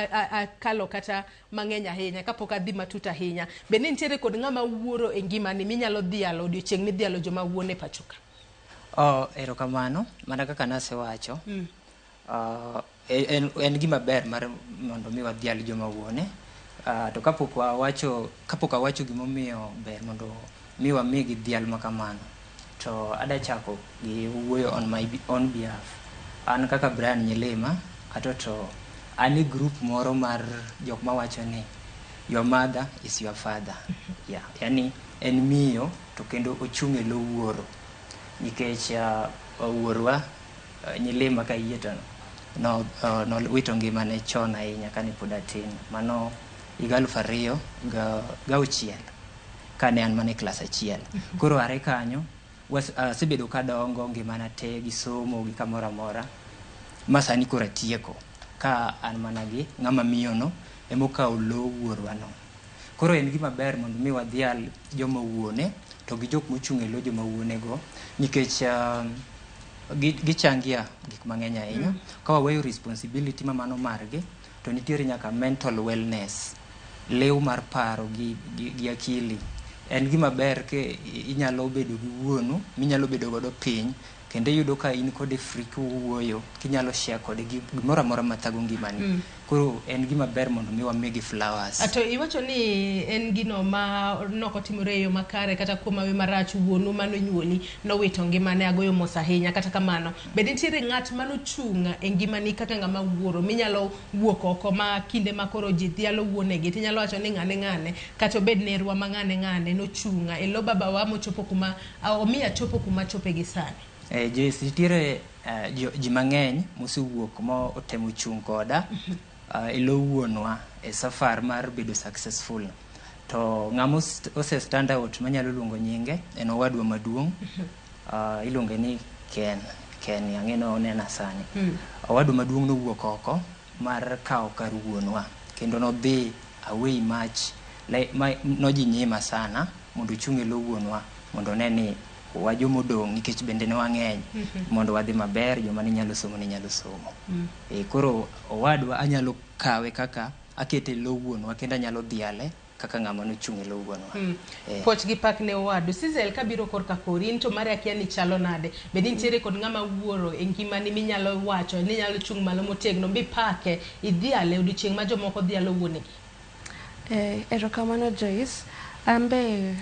kalo kata mang'eny ahinya kapoka dhi matut ahinya. Bende nitiere kod ng'ama wuoro e ngimani minyalo dhialo odiochieng' midhialo joma wuone pachoka. Erokamano, mana kaka nasewacho. En gima ber mar mondo mi wadhial joma wuone. To kapok awacho gimomiyo ber mondo mi wamigi dhial makamano, to adachako gi wuoyo on my own behalf. An kaka Brian Nyelema, to ani group moro mar jok mawacho ni your mother is your father. Yeah, yani en miyo to kendo ochung' e lo wuoro. Nikech wuorwa Nyelema ka yie to no wito ngimane chon ahinya kane pod atin. Mano higa 2006 kane an mane klas 1. Koro are kanyo asebedo kadongo ngimana te gi somo gi kamora mora. Masani koro atieko ka an mana gi ng'ama miyono emokawo lo wuorwa no. Koro en gima ber mondo mi wadhial joma wuone to gi jok mochung' e lo joma wuone go, nikech gichangia gik mang'eny ahinya. Ka waweyo responsibility mamano margi, to nitiere nyaka mental wellness, lew mar paro gi akili. En gima ber ke inyalo bedo gi wuonu minyalo bedo godo piny, kendo yudo ka in kode free kuwuoyo kinyalo share kode gimoro amora mathago ngimani. Koro en gima ber mondo mi wamigi flowers. Ato iwacho ni en gino ma nokotimore yo makare kata kuom awe marach wuonu manonyuoli nowito ngimane, agoyo mos ahinya. Kata kamano bende nitiere ng'at manochung' e ngimani kaka ng'ama wuoro minyalo wuok oko ma kinde makoro ji dhialo wuonegi tinyalo wacho ni ng'ane kata obed nerwa ma ng'ane nochung'a e lo babawa mochopo kuma omiya chopo kuma chope gi sani. Joyce, nitiere ji mang'eny mosewuok ma otemo chung' koda e lo wuonwa e safar mar bedo successful. To ng'ama ose stand out manyalo luongo nyinge en owadwa maduong', iluonge ni Ken ang'eno onena sani. Owadwa maduong' nowuok oko mar kawo kar wuonwa kendo nodhi away much noji nyima sana mondo chung' e lo wuonwa mondo ne ni wajomo dong' nikech bende ne wang'eny mondo wadhi maber, joma ni nyalo somo. Koro owadwa anyalo kawe kaka akete lo wuonwa kendo anyalo dhiale kaka ng'ama nochung' e lo wuonwa. Poch gi pak ne owadu. Sizel kabiro korka korin to mare akia ni chalo nade. Bende nitiere kod ng'ama wuoro e ngimani minyalo wacho ni nyalo chung' malo motegno mbi pake idhiale odiochieng' ma jomoko dhialo wuonegi. Erokamano Joyce, ambe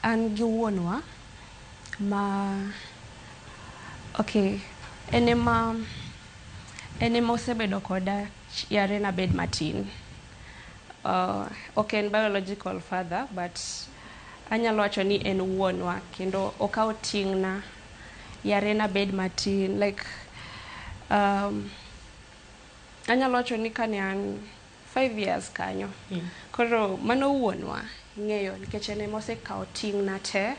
an gi wuonwa ma enema osebedo koda yare na bed matin. Ok en biological father, but anyalo wacho ni en wuonwa kendo okawo ting'na yare na bed matin, like anyalo wacho ni kane an 5 years kanyo. Koro mano wuonwa ng'eyo nikech en emosekawo ting'na te,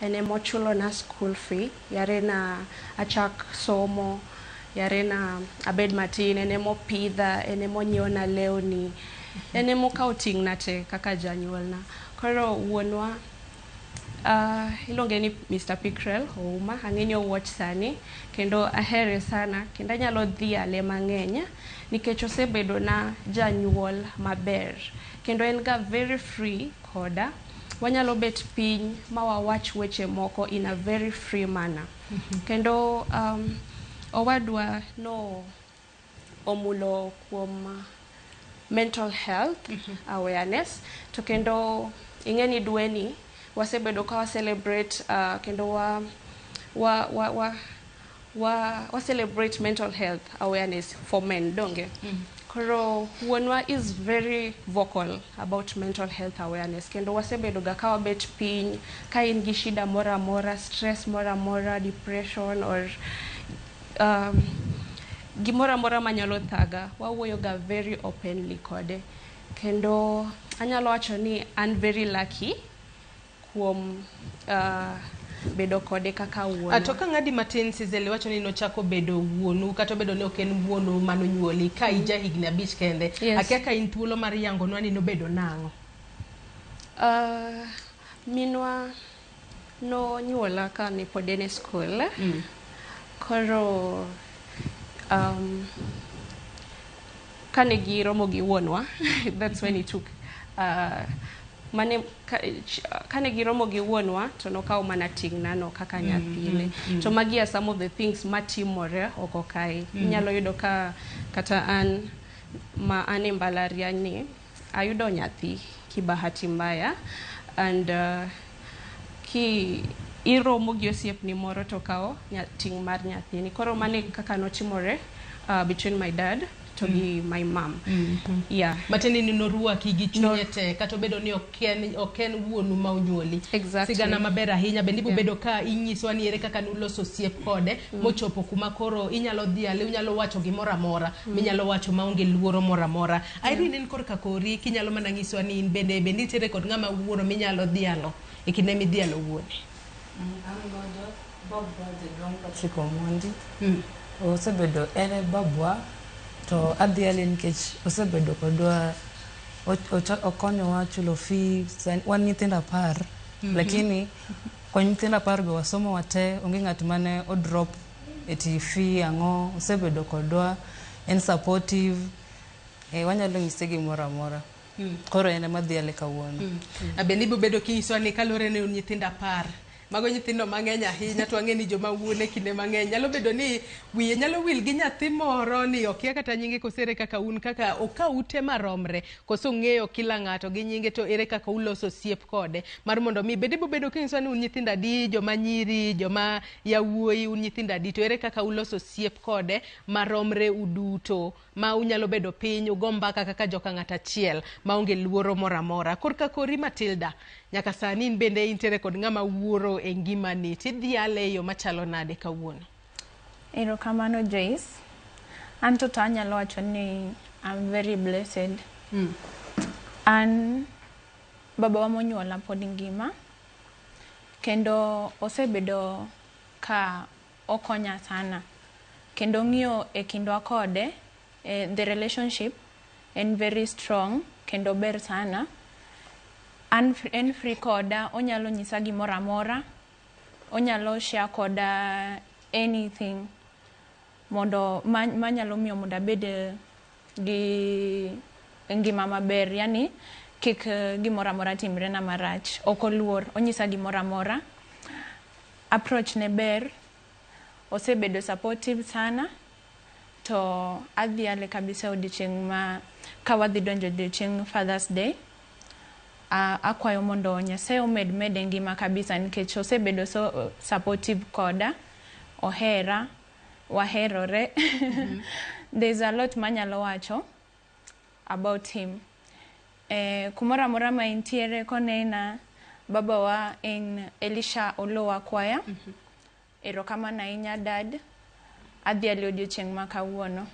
en emochulo na school fee, yare na achak somo, yare na abed matin, en emopidha, en emonyieona lewni, en emokawo ting'na te kaka janyuolna. Koro wuonwa iluonge ni Mr. Pickrell Ouma, ang'enyo watch sani kendo ahere sana kendo anyalo dhiale mang'eny nikech osebedo na janyuol maber kendo en ga very free koda. Wanyalo bet piny ma wawach weche moko in a very free manner. Kendo owadwa no omulo kuom mental health awareness, to kendo ing'eni dweni wasebedo ka celebrate kendo wa celebrate mental health awareness for men donge. Koro wuonwa is very vocal about mental health awareness. Kendo wasebedo ga ka wabet piny ka in gi shida mora mora, stress mora mora, depression or gimora mora manyalo thaga, wawuoyo ga very openly kode. Kendo anyalo wacho ni I'm very lucky kuom bedo kode kaka wuono. Atoka ngadi matin Sizeli wacho ni nochako bedo wuonu kata bedo ne oken wuonu manonyuoli ka ija higni 5 kende. Akeka in thuolo mar yango no ni no bedo nango. Minwa no nyuola ka ni podene school. Koro kane giromo gi wuonwa, that's when he took kane giromo gi wuonwa to nokawo mana ting'na no kaka nyathine. To magi are some of the things matimore oko kae. Inyalo yudo ka kata an e mbalariany ni ayudo nyathi kibahati mbaya, and ki iromo gi osiepni moro to kawo ting' mar nyathini. Koro mane kaka notimore between my dad to my mom. Yeah. Mateni ni noruaki gi chunyete kata bedo ni oken wuonu ma onyuoli. Exactly. Sigana maber ahinya bende bedo ka inyiso ni ere kaka nuloso osiep kode mochopo kuma koro inyalo dhiale, unyalo wacho gimoro amora, minyalo wacho maonge luoro moro amora. Irene en korka kori kinyalo mana nyiso ni in bende nitere kod ng'ama wuoro minyalo dhialo e kinde midhialo wuone. An godo babwa Jaduong' Patrick Omondi. Osebedo ene babwa to adhiale nikech osebedo kodwa okonyowa chulo fee. Wan nyithindo 10 lakini kwa nyithindo 10 go wasomo wate, onge ng'at mane o drop eti fee ang'o. Osebedo kodwa, en supportive, wanyalo nyise gimoro amora. Koro ene madhiale kawuono. Abeni bedo kinyiso ni kalore ne nyithindo 10. Mago nyithindo mang'eny ahinya to ang'e ni joma wuone kinde mang'eny nyalo bedo ni wiye nyalo wil gi nyathi moro ni okia kata nyinge kosere kaka un kaka okaute maromre koso ng'eyo kila ng'ato gi nyinge to ere kaka uloso osiep kode mar mondo mi bedo kinyiso ni un nyithindo adi, joma nyiri, joma yawuoyi, un nyithindo adi to ere kaka uloso osiep kode maromre uduto ma unyalo bedo piny ugo mbaka kaka joka ng'at achiel maonge luoro moro amora. Korka kori Matilda, nyaka sani in bende intere kod ng'ama wuoro e ngimani, tidhiale yo machalo nade kawuono? Erokamano Joyce. Anto to anyalo wacho ni I'm very blessed. An baba wa monyuola pod ngima kendo osebedo ka okonya sana kendo ng'iyo e kindwa kode, the relationship en very strong kendo ber sana. En free koda, onyalo nyisa gimoro amora, onyalo share koda anything mondo manyalo miyo mondo abed gi ngima maber, yani kik gimoro amora timre na marach, ok oluor, onyisa gimoro amora. Approach ne ber, osebedo supportive sana, to adhiale kabisa odiochieng' ma ka wadhi donjo odiochieng' Father's Day. Akwayo mondo Nyasaye omed ngima kabisa nikech osebedo so supportive koda, ohera, waherore. There's a lot manyalo wacho about him. Kumora amora ma intiere konena baba wa en Elisha Olowa Kwaya. Erokamano ahinya dad, adhiale odiochieng' ma kawuono.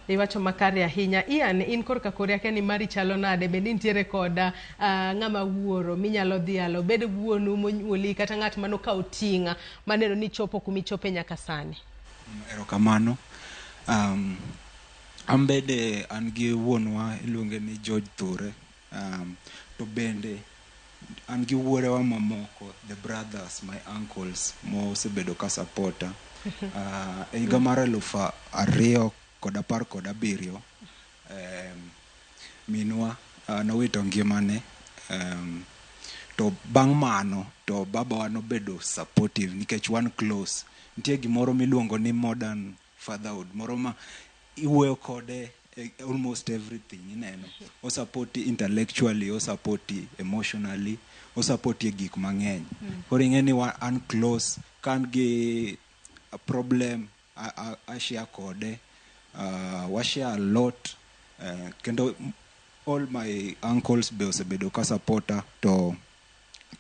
Iwacho makare ahinya. Ian, in korka kori akia ni mari chalo nade, bende intiere koda ng'ama wuoro minyalo dhialo, bedo wuonu monyuoli kata ng'at mano kawo ting'a maneno ni chopo kumichope nyaka sani? Erokamano. Ambede an gi wuonwa iluonge ni George Thure. To bende an gi wuorewa mamoko, the brothers, my uncles, mo osebedo ka supporta. E higa mar 2017 minwa nowito ngimane, to bang' mano to babawa nobedo supportive nikech wan close. Nitie gimoro miluongo ni modern fatherhood, moro ma iwuoyo kode almost everything, ineno. O support intellectually, o support emotionally, o support gik mang'eny. Koro ing'e ni an close, kan gi problem ashare kode, washare a lot, kendo all my uncles be osebedo ka supporter to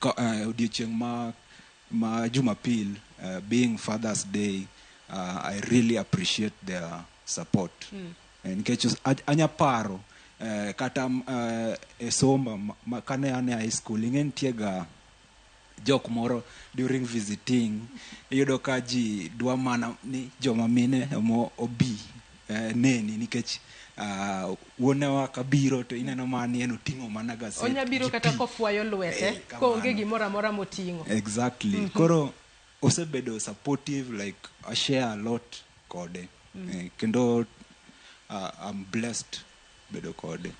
odiochieng' ma Jumapil, being Father's Day, I really appreciate their support. Nikech anya paro kata e somba kane ane high school ing'en tiega jok moro during visiting iyudo ka ji dwa mana ni joma mine emo obi neni nikech wuonewa kabiro to ineno mani en oting'o mana gaset. Onya biro kata kofuayo lwete koonge gimoro amora moting'o. Exactly. Koro osebedo supportive, like I share a lot kode. Kendo I'm blessed bedo kode.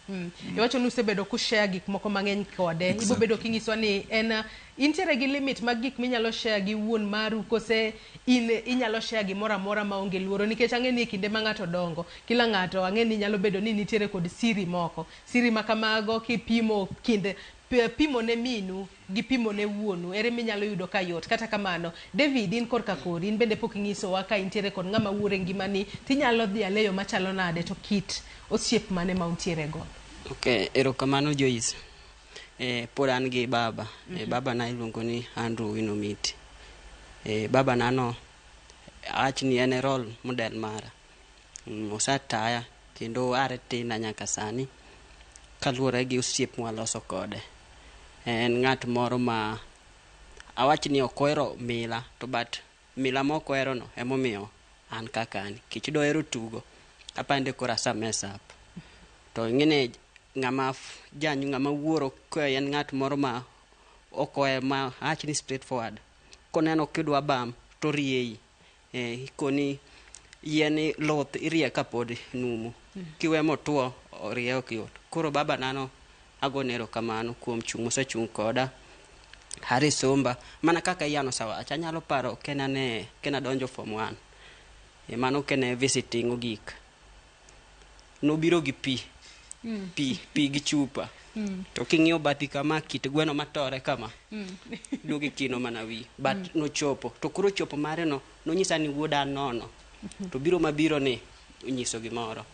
Iwacho ni usebedo kushare gik moko mang'eny kode. Ibo bedo kingiswa ni en intiere gi limit mag gik minyalo share gi wuon maru kose inyalo share gimoro amora maonge luoro nikech ang'eni kinde ma ng'ato dongo kila ng'ato ang'eni nyalo bedo ni nitiere kod siri moko. Siri makamago kipimo kinde pimo ne minu gi pimo ne wuonu ere minyalo yudo kayot. Kata kamano David, in korka kori in bende pok ing'isowa ka intiere kod ng'ama wuore ngimani tinyalo dhi aleyo machalo nade to kit osiep mane ma untiere go. Okay, erokamano Joyce. Pod an gi baba. Baba na iluongo ni Andrew Winomiti. Baba nano awach ni en role model mara. Osataya kendo are tina nyaka sani kaluwore gi osiep mwaloso kode. En ng'at moro ma awach ni okoero mila to but mila mokoero no emomiyo an kaka an kich doero tugo apande kora samesa up to ngine ng'ama janyu ng'ama wuoro ko en ng'at moro ma okoe ma awach ni straightforward koneno kidwa bam to riei ikoni yeni loth irie kapod numu kiwe motuo orieo kiyot. Koro baba nano agonero kamano kuom chung' mosechung' koda Hari somba mana kaka yano sawa acha nyalo paro kena donjo form 1 mano kene visiting ogik nobiro gi pi gi chupa to king'iyo bathi kama kit gweno matore kama dugi kino mana wi but no chopo to kuro chopo mare no nonyisa ni wuoda nono to biro mabiro ni unyiso gimoro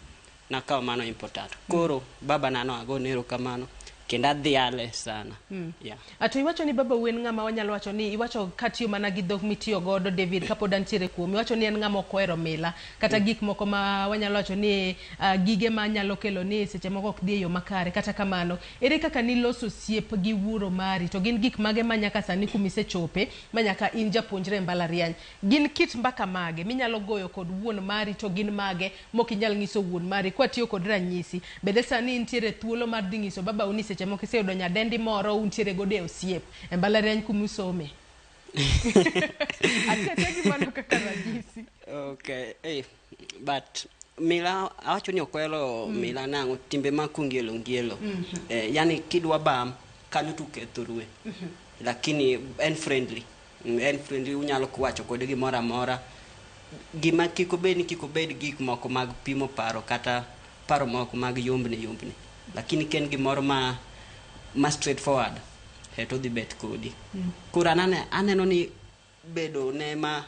na kaw mano important. Koro baba nano agonero kamano kenda dhiale sana. Yeah. Ato iwacho ni baba wen ng'ama wanyalo wacho ni iwacho katiyo mana gi dhok mitiyo godo David kapod antiere kuom iwacho ni en ng'ama okoero mila kata gik moko ma wanyalo wacho ni gige ma nyalo kelo ni seche moko ok dhi yo makare. Kata kamano ere kaka ni loso siep gi wuoro mari to gin gik mage manyaka sani kumise chope manyaka in japuonjre mbalariany gin kit mbaka mage minyalo goyo kod wuon mari to gin mage mok inyal ngiso wuon mari kwatiyo kod ranyisi bede sani intiere thuolo mar dhi ngiso baba uni seche moko iseyudo nyadendi moro untiere gode osiep mbalariany kumusome. Atete gimano kaka ranyisi. Okay, but mila awacho ni okwelo mila nango timbe makungielo ngielo. Yani kidwa bam kanyo tukethorwe. Lakini en friendly unyalo kuwacho kode gimoro amora gima kikobed gik moko mag pimo paro kata paro moko mag yombni lakini ken gimoro ma straightforward to dhi bet kodi. Kura aneno ni bedo ne ma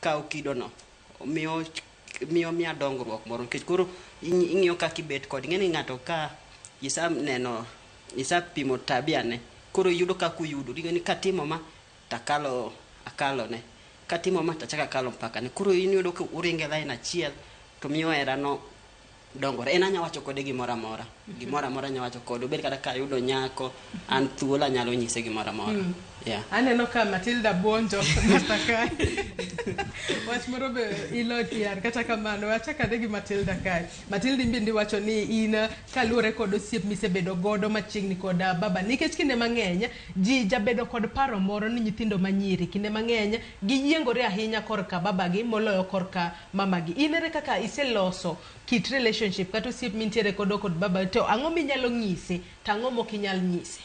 kaw kido no miyo miya dongruok moro nikech koro ing'iyo kaka ibet kod ng'eni ng'ato ka isa pimo tabia ne koro yudo kaka uyudo ng'eni katimo ma takalo akalo ne katimo ma tachaka kalo mpaka ne koro yudo ka uringe line achiel to miyo era no dongore. En anya wacho kode gimoro amora anya wacho kode obed kata ka yudo nyako an thuola nyalo nyise gimoro amora. Yeah. Aneno ka Matilda Bonjo nataka wach moro be iloti yar kata kamano wacha kade gi Matilda kai. Matilda mbindi wacho ni in kaluore kod osiep misebedo godo machiegni kod baba nikech kinde mang'eny ji jabedo kod paro moro ni nyithindo manyiri kinde mang'eny giyiengore ahinya korka baba gi moloyo korka mama gi. Inere kaka iseloso kit relationship kata osiep mintiere kod baba to ang'o minyalo ng'ise tang'o mok inyal nyise?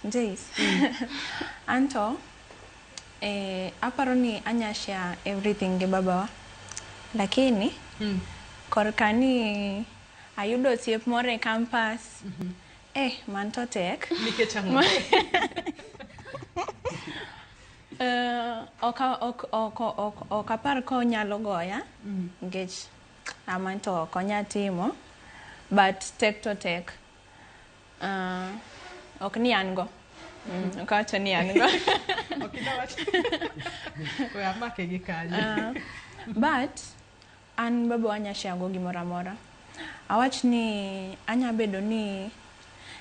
Jace. Anto aparo ni anya share everything gi babawa lakini korka ni ayudo osiep moro e campus manto tek nikech ang'o? Ok apar ko nyalo goya nikech ama to konya timo but tek to tek ok ni an go kawacho ni an go but an baba wanya shago gimoro amora awach ni anya bedo ni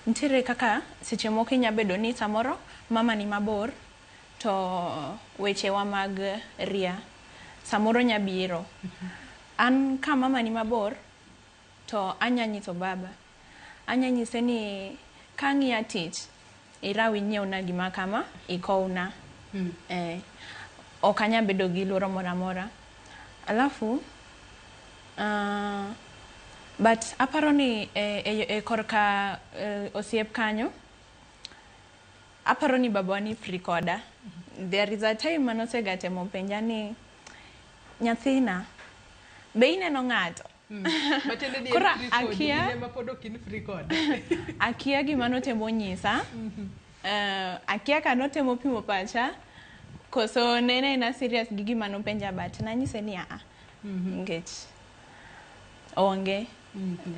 ntiere kaka seche moko inya bedo ni samoro mama ni mabor to wechewa mag ria samoro nya biro an ka mama ni mabor to anya nyiso baba anya nyise ni kang'iya tich irawi nyiewna gima kama ikowna ok anya bedo gi luoro moro amora alafu but aparo ni korka osiep kanyo aparo ni baba ni free koda. There is a time manosega temo penja ni nyathina be ineno ng'ato kora akia gima notemo nyisa akia ka notemo pimo pacha koso nene na serious gi gima nopenja but nanyise ni ngech onge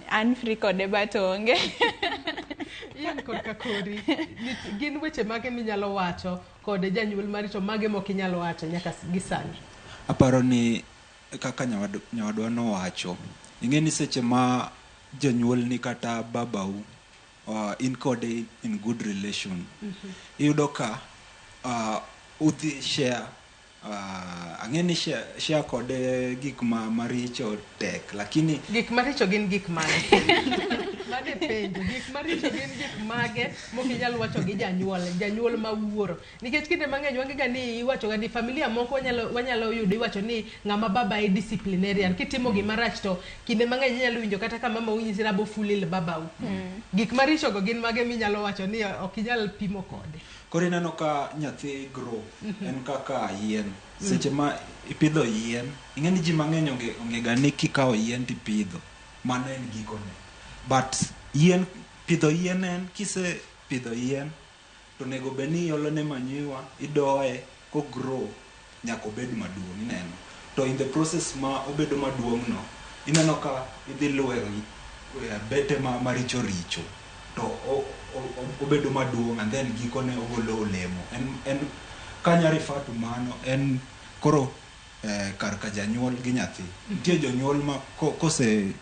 an free kode but onge Ian korka kori gin weche mage minyalo wacho kod janyuol mari to mage mok inyalo wacho nyaka gisani. Aparo ni kaka nyawadwa nowacho ing'e ni seche ma janyuol ni kata babau in kode in good relation iyudo ka udhi share ang'e ni share kode gik maricho tek lakini gik maricho gin gik mane mane penjo gik maricho gin gik mage mok inyalo wacho gi janyuol mawuoro nikech kinde mang'eny wangega ni iwacho ga ni familia moko wanyalo yudo iwacho ni ng'ama baba e disciplinarian kitimo gima rach to kinde mang'eny inyalo winjo kata ka mama unyisi rabo fulil babau gik maricho go gin mage minyalo wacho ni ok inyal pimo kode. Koro ineno ka nyathi grow en kaka yien seche ma ipidho yien ing'e ni ji mang'eny ongega ni kikawo yien tipidho mano en gikone but yien pidho yien en kise pidho yien to nego be ni iolone manyiwa idoye ko grow nyaka obed maduong' ineno to in the process ma obedo maduong' no ineno ka idhi luwe bete maricho richo to obedo maduong' and then gikone ogolo olemo en kanya refer to mano en koro karka janyuol gi nyathi nitie jonyuol ma kose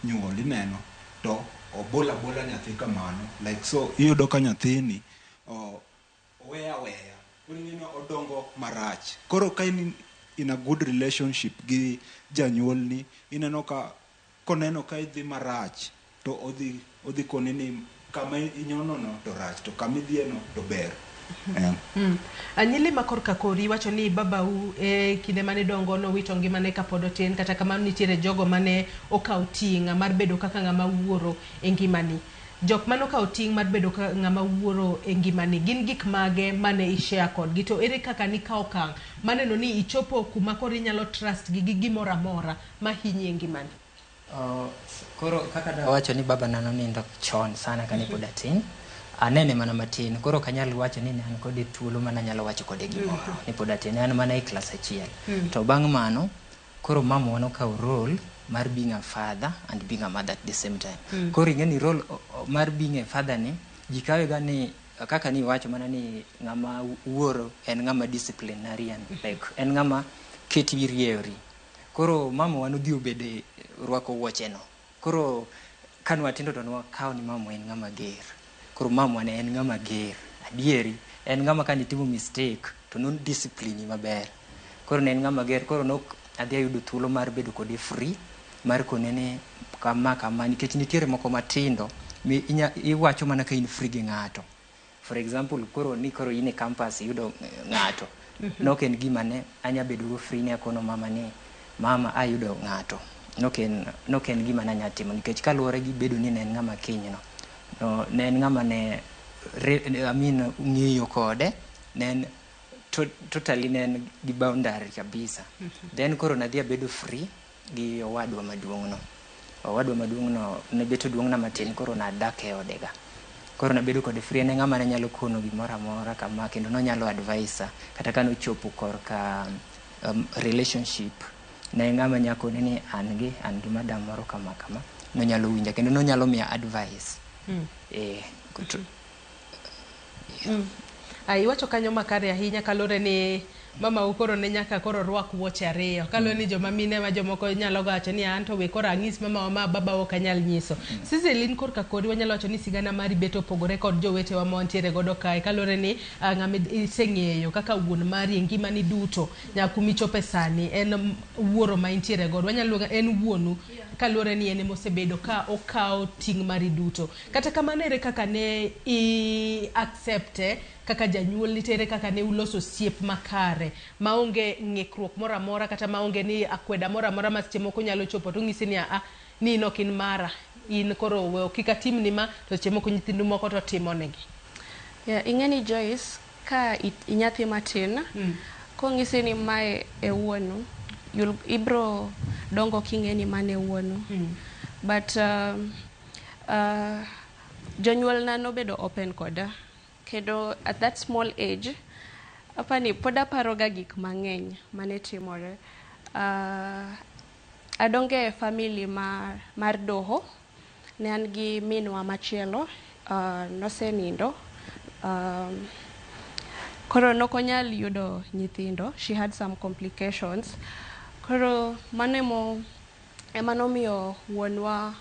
nyuol ineno to obola nyathi kamano like so iyudo ka nyathini oweya koro ineno odongo marach koro ka in a good relationship gi janyuol ni ineno ka koneno ka idhi marach to odhi koni ni kama inyonono to rach to kama idhieno to ber. Anyili makorka kori wacho ni babau kinde mane dongo no wito ngimane kapod otin kata kamano nitiere jogo mane okaw ting' mar bedo kaka ng'ama wuoro e ngimani. Jok mane okaw ting' mar bedo kaka ng'ama wuoro e ngimani gin gik mage mane i-share kodgi to ere kaka nikawo okang' maneno ni ichopo kuma koro inyalo trust gi gimoro amora ma hinyi e ngimani. Koro kaka dawacho ni baba nano nindo chon sana kane pod atin anene mana matin koro kanyal wacho ni an kode thuolo mana nyalo wacho kode gimoro ni pod atin an mana e class achiel to bang' mano koro mama wano kawo role mar being a father and being a mother at the same time koro ing'e ni role mar being a father ni jikawe ga ni kaka ni wacho mana ni ng'ama wuoro en ng'ama disciplinarian like en ng'ama keti riewri koro mama wano dhi obede rwako wuoche no koro kanwa tindo to nwakawo ni mama en ng'ama ger koro mama ne en ng'ama ger adieri en ng'ama ka nitimo mistake to non discipline maber koro ne en ng'ama ger koro nok adhi ayudo thuolo mar bedo kode free mar konene kama nikech nitiere moko matindo iwacho mana ka in free gi ng'ato for example koro in e campus yudo ng'ato nok en gima ne anya bedo go free ne akono mama ni mama ayudo ng'ato nok en gima nanya timo nikech kaluwore gi bedo ni ne en ng'ama kiny no ne en ng'ama ne ng'iyo kode ne en totally ne en gi boundary kabisa then koro nadhi abedo free gi owadwa maduong' no ne beto duong' na matin koro nadak e odega koro nabedo kod free en ng'ama ne nyalo kono gimoro amora kama kendo nonyalo advisa kata ka nochopo korka relationship ne ng'ama nyakone ni an gi madam moro kama nonyalo winja kendo nonyalo miya advice. Iwacho kanyo makare ahinya kalore ni mama ukoro ne nyaka koro rwak wuoche ariyo kalore ni joma mine ma jomoko nyalo gacho ni an to we koro ang'is mama wa ma baba wa kanyal nyiso. Siselin korka kodi wanyalo wacho ni sigana mari beto pogore kod jowetewa ma wantiere godo kae kalore ni ng'ama iseng'eyo kaka wuon mari ngimani duto nyakumi chope sani en wuoro ma intiere godo wanyalo en wuonu kalore ni ene mosebedo ka okao ting mari duto kata kamano ere kaka ne I accepte kaka janyuol nitere kaka ne uloso siep makare maonge ng'ikruok moro amora kata maonge ni akweda moro amora ma seche moko nyalo chopo to ng'isi ni ni nok in mara in koro we kika tim ni ma to seche moko nyithindu moko to timo negi. Ing'eni Joyce ka inyathi matin kong'isi ni mae e wuonu ibro dongo king'eni mane wuonu but jonyuol na nobedo open koda kendo at that small age apani poda paroga gik mang'eny mane timore. Adonge family mar doho ne an gi minwa machielo nosenindo koro nokonyal yudo nyithindo, she had some complications. Koro mano ema nomiyo wuonwa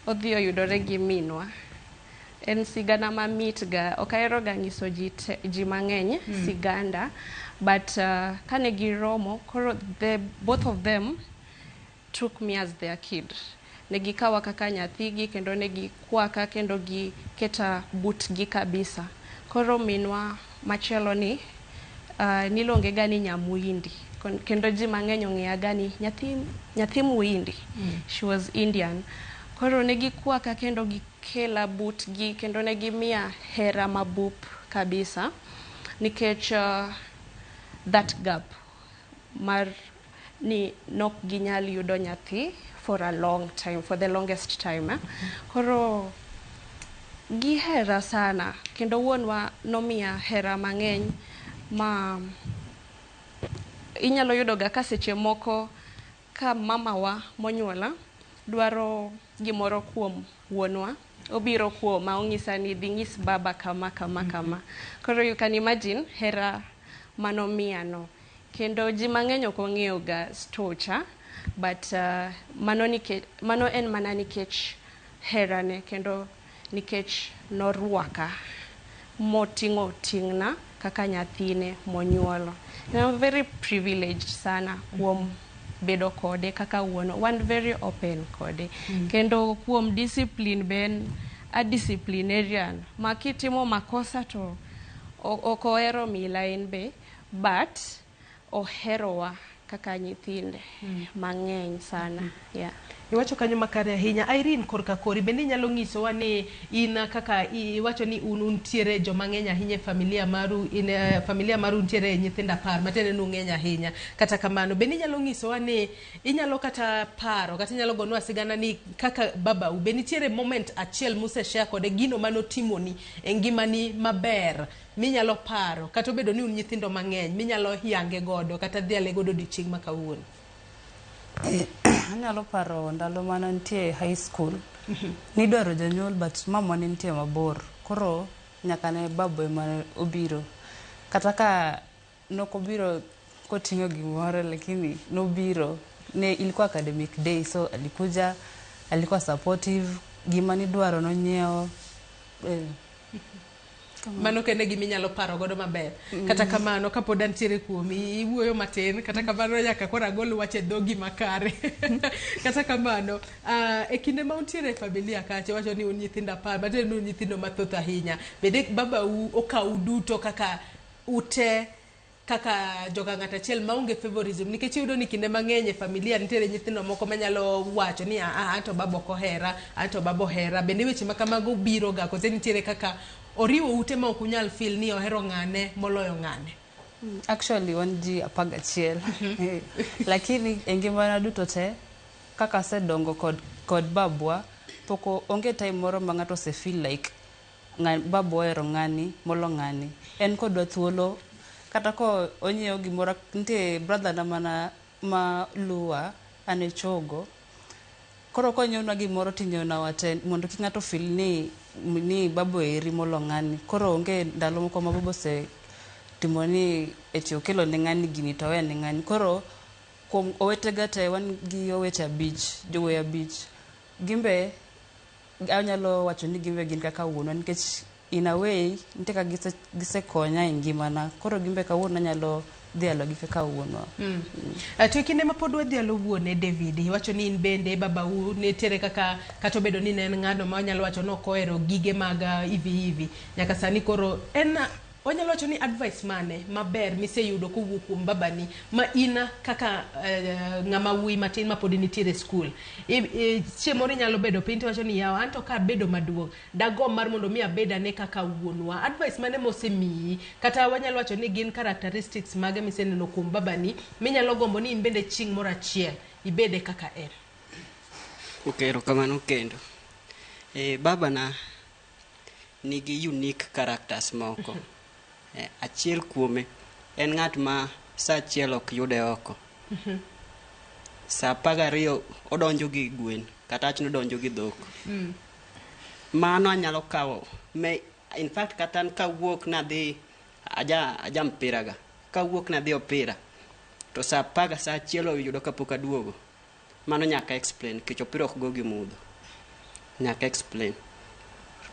odhi oyudore gi minwa. En sigana mamit ga, okahero ga nyiso ji mang'eny siganda, but kane giromo, koro both of them took me as their kid. Negi kawa kaka nyathigi kendo negi kwaka kendo gi keta butgi kabisa. Koro minwa machielo ni nilonge gani Nyamuindi kendo ji mang'eny ong'eya gani nyathi Muindi. She was Indian. Koro negi kwaka kendo gi kela butgi kendo negi mia hera mabup kabisa nikech that gap mar ni nok ginyal yudo nyathi for a long time, for the longest time. Koro gihera sana kendo wuonwa nomiya hera mang'eny ma inyalo yudo ga ka seche moko ka mama wa monyuola dwaro gimoro kuom wuonwa obiro kuoma ong'isa ni dhi ng'is baba kama. Koro you can imagine hera manomiya no kendo ji mang'eny ok ong'eyo ga stocha but mano en mana nikech hera ne kendo nikech norwaka moting'o ting'na kaka nyathine monyuolo. I'm very privileged sana kuom bedo kode kaka wuono, one very open kode. Kendo kuom discipline ben a disciplinarian ma kitimo makosa to ok ohero mila en be but oherowa kaka nyithinde mang'eny sana. Iwacho kanyo makare ahinya. Irene korka kori bende nyalo ng'isowa ni in kaka iwacho ni untiere joma ng'eny ahinya familia maru familia maru ntiere nyithinda par matene ng'eny ahinya kata kamano bende nyalo ng'isowa ni inyalo kata paro kata inyalo gonwa sigana ni kaka baba u be nitiere moment achiel museshare kode gino manotimoni e ngimani maber minyalo paro kata obedo ni un nyithindo mang'eny minyalo yange godo kata dhiale godo dichieng' ma kawuono. Anyalo paro ndalo mana nitie high school nidwaro janyuol but mamwa ne nitie mabor koro nyaka ne babu ema obiro kata ka nokobiro koting'o gimoro lakini nobiro ne ilikuwa academic day so alikuja alikuwa supportive gima nidwaro nonyiewo mano kende gimi nyalo paro godo maber kata kamano kapod antiere kuomi iwuoyo matin kata kamano nyaka kora gol wache dhogi makare kata kamano e kinde ma untiere familia kache wacho ni un nyithinda par bende un nyithindo mathoth ahinya bende baba u okau duto kaka ute kaka joka ng'ata achiel maonge favorism nikech yudo ni kinde mang'eny e familia nitiere nyithindo moko manyalo wacho ni anto baba ok ohera anto baba ohera bende weche makamago biro ga kose nitiere kaka oriwo ute ma ok unyal feel ni ohero ng'ane moloyo ng'ane. Actually wan ji 11 lakini e ngimana duto te kaka asedongo kod babwa poko onge time moro ma ng'ato se feel like babu ohero ng'ani molo ng'ani. En kodwa thuolo kata ko onyiewo gimoro, nitie brother na mana ma luwa ane chogo, koro konyiewna gimoro tinyiewna wate mondo kik ng'ato feel ni babu eri molo ng'ani. Koro onge ndalo moko ma babu timo ni eti okelo ne ng'ani gini to we ne ng'ani. Koro kuom owetega te wan gi owete abich, jowuoyi abich, gimbe anyalo wacho ni gimbe gin kaka wuonwa nikech in a way nitie ka gisekonya e ngimana. Koro gimbe kawuono anyalo dhialo gi kaka wuonwa. To kinde ma pod wadhialo wuone David, iwacho ni in bende babau nitiere kaka kata obedo ni ne en ng'ano ma onyalo wacho ni ok ohero gige mag hivi nyaka sani, koro en onyalo wacho ni advice mane maber miseyudo kowuok kuom babani ma in kaka ng'ama wuoyi matin ma pod nitiere skul, chieng' moro inyalo bedo piny tiwacho ni yawa anto ka abedo maduong' dagomb mar mondo mi abed ane kaka wuonwa. Advice mane mosemiyi, kata wanyalo wacho ni gin characteristics mage miseneno kuom babani minyalo gombo ni in bende chieng' moro achiel ibede kaka en? Okero kamano kendo. Babana nigi unique characters moko. Achiel kuome en ng'at ma sa achiel ok yude oko. Sa 12 odonjo gi gwen kata achno odonjo gi dhok. Mano anyalo kawo in fact kata kawuok nadhi aja mpira ga, kawuok nadhi opira to sa 10 sa achiel oyudo kapok aduogo, mano nyaka explain kech opira ok go gi mudho, nyaka explain.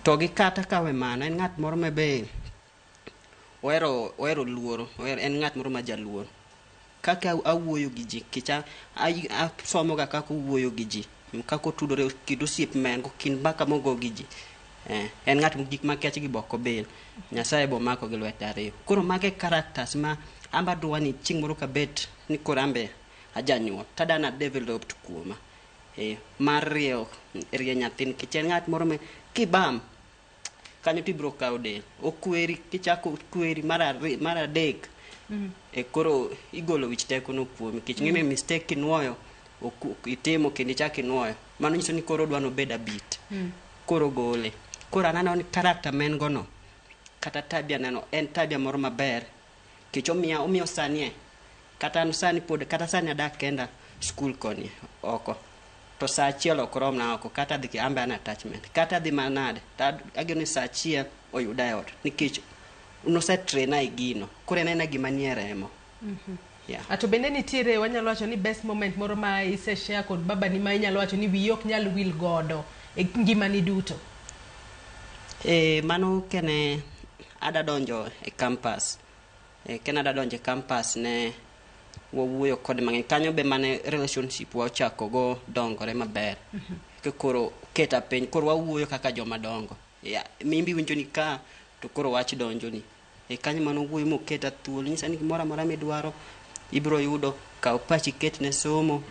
To gi kata kawe mano en ng'at moro mebe ohero luoro, en ng'at moro ma jaluoro. Kaka awuoyo gi ji, kicha asomo ga kaka wuoyo gi ji, kaka otudore kid osiep men go kin baka mogo gi ji. En ng'at gik ma kech gi boko bil, Nyasaye bo mako gi lwete ariyo. Koro mage characters ma amba dwani chieng' moro kabet ni koro ambe ajanyuol tadana developed kuoma. Mar rio nyatin kich en ng'at moro me kibam kanyo tibro kawo del, okweri kichako kweri mar adek koro igolo wich teko no kuomi kich ng'ime mistake kinwoyo itimo kendo ichak inwoyo, mano nyiso ni koro dwano bed abit. Koro gole. Koro anano ni character men gono kata tabia neno en tabia moro maber kich omiyo sanie kata sani pod kata sani adak kenda school koni oko to sa achiel ok rom na oko kata dhi ambe an attachment kata dhi manade ageno sa achiel oyuda e ot nikech nosetraina e gino, koro en gima nie remo. Ato bende nitiere wanyalo wacho ni best moment moro ma iseshare kod babani ma inyalo wacho ni wiyi ok nyal wil godo e ngimani duto? Mano kene adadonjo e campus, kene adadonjo e campus ne wawuoyo kod mang'eny kanyo be mane relationship wa ochako go dongore maber. Koro keta piny koro wawuoyo kaka joma dongo, mimbi winjo ni ka to koro wach donjo ni kanyo mano wuoyo moketa thuolo, nyisa ni gimoro amora midwaro ibro yudo, kaw pachi ket ne somo,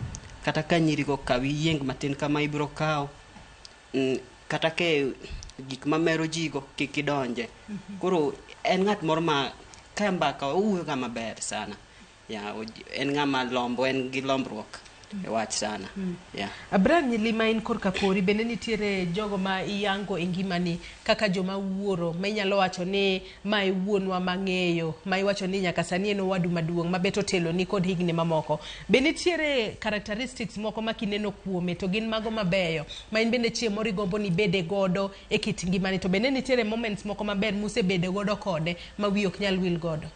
kata ka nyirigo kaw yieng matin kama ibro kaw, kata ke gik mamero jigo kik idonje. Koro en ng'at moro ma kamba ka wuoyo ga maber sana, en ng'ama lombo, en gi lombruok e wach sana. Brian Nyilima, in korka kori bende nitiere jogo ma iyango e ngimani kaka joma wuoro ma inyalo wacho ni ma e wuonwa mang'eyo, ma iwacho ni nyaka sani en owadu maduong' ma beto telo ni kod higni mamoko. Be nitiere characteristics moko ma kineno kuome to gin mago mabeyo ma in bende chieng' moro igombo ni bede godo e kit ngimani, to bende nitiere moments moko maber musebede godo kode ma wiyi ok nyal wil godo?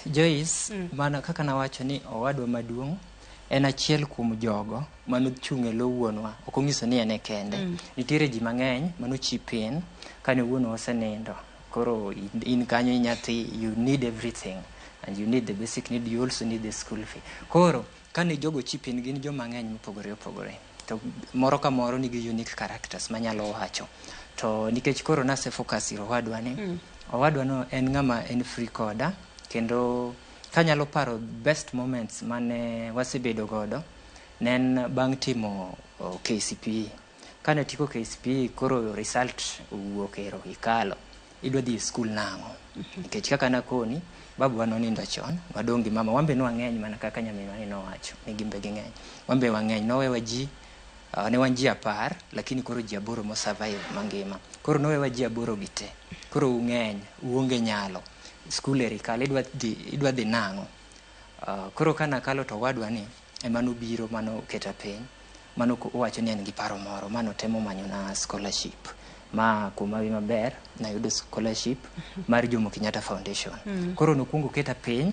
Joyce, mana kaka nawacho ni owadwa maduong' en achiel kuom jogo manochung' e lo wuonwa, ok ong'iso ni en kende. Nitiere ji mang'eny manochipin kane wuonwa osenindo, koro in kanyo nyathi, you need everything and you need the basic need, you also need the school fee. Koro kane jogo chipin gin jo mang'eny mopogore opogore, to moro ka moro nigi unique characters manyalo wacho. To nikech koro nase focus iro owadwa ni, owadwa no en ng'ama en free koda, kendo kanyalo paro best moments mane wasebedo godo nen bang' timo KCPE. Kane tiko KCPE koro result owuok ero ikalo, idwa dhi school nang'o, nikech kaka nakoni babu wanonindo chon, wadong' gi mama, wambe nwa ng'eny mana kaka nyaminwa ni nowacho ni gimbe gi ng'eny, wambe wang'eny, nowewa ji Ne wan ji 10 lakini koro ji 8 mo survive mangima. Koro nowewa ji 8 gite. Koro ung'eny, uonge nyalo. Skul eri kal idwa dhi nang'o. Koro kana kalo to wadwa ni emano biro mano keta piny. Mano wacho ni en gi paro moro, mano temo manyo na scholarship. Ma kuma wi maber na yudo scholarship mar Jomo Kenyatta Foundation. Koro nokungo keta piny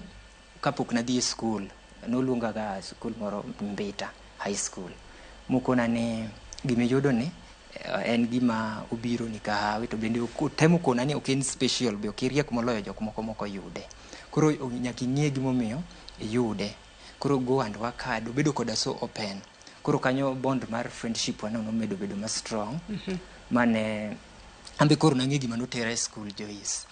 kapok na dhi skul. Noluonga ga skul moro Mbita High School. Mukona ni gimiyudo ni en gima obiro ni kahawi to bende temo kona ni ok en special be okiriek moloyo jok moko yude. Koro nyaka ing'e gimomiyo yude. Koro go and work hard, bedo koda so open. Koro kanyo bond mar friendship wana nomedo bedo ma strong. Mane ambe koro nang'e gima notera e school Joyce.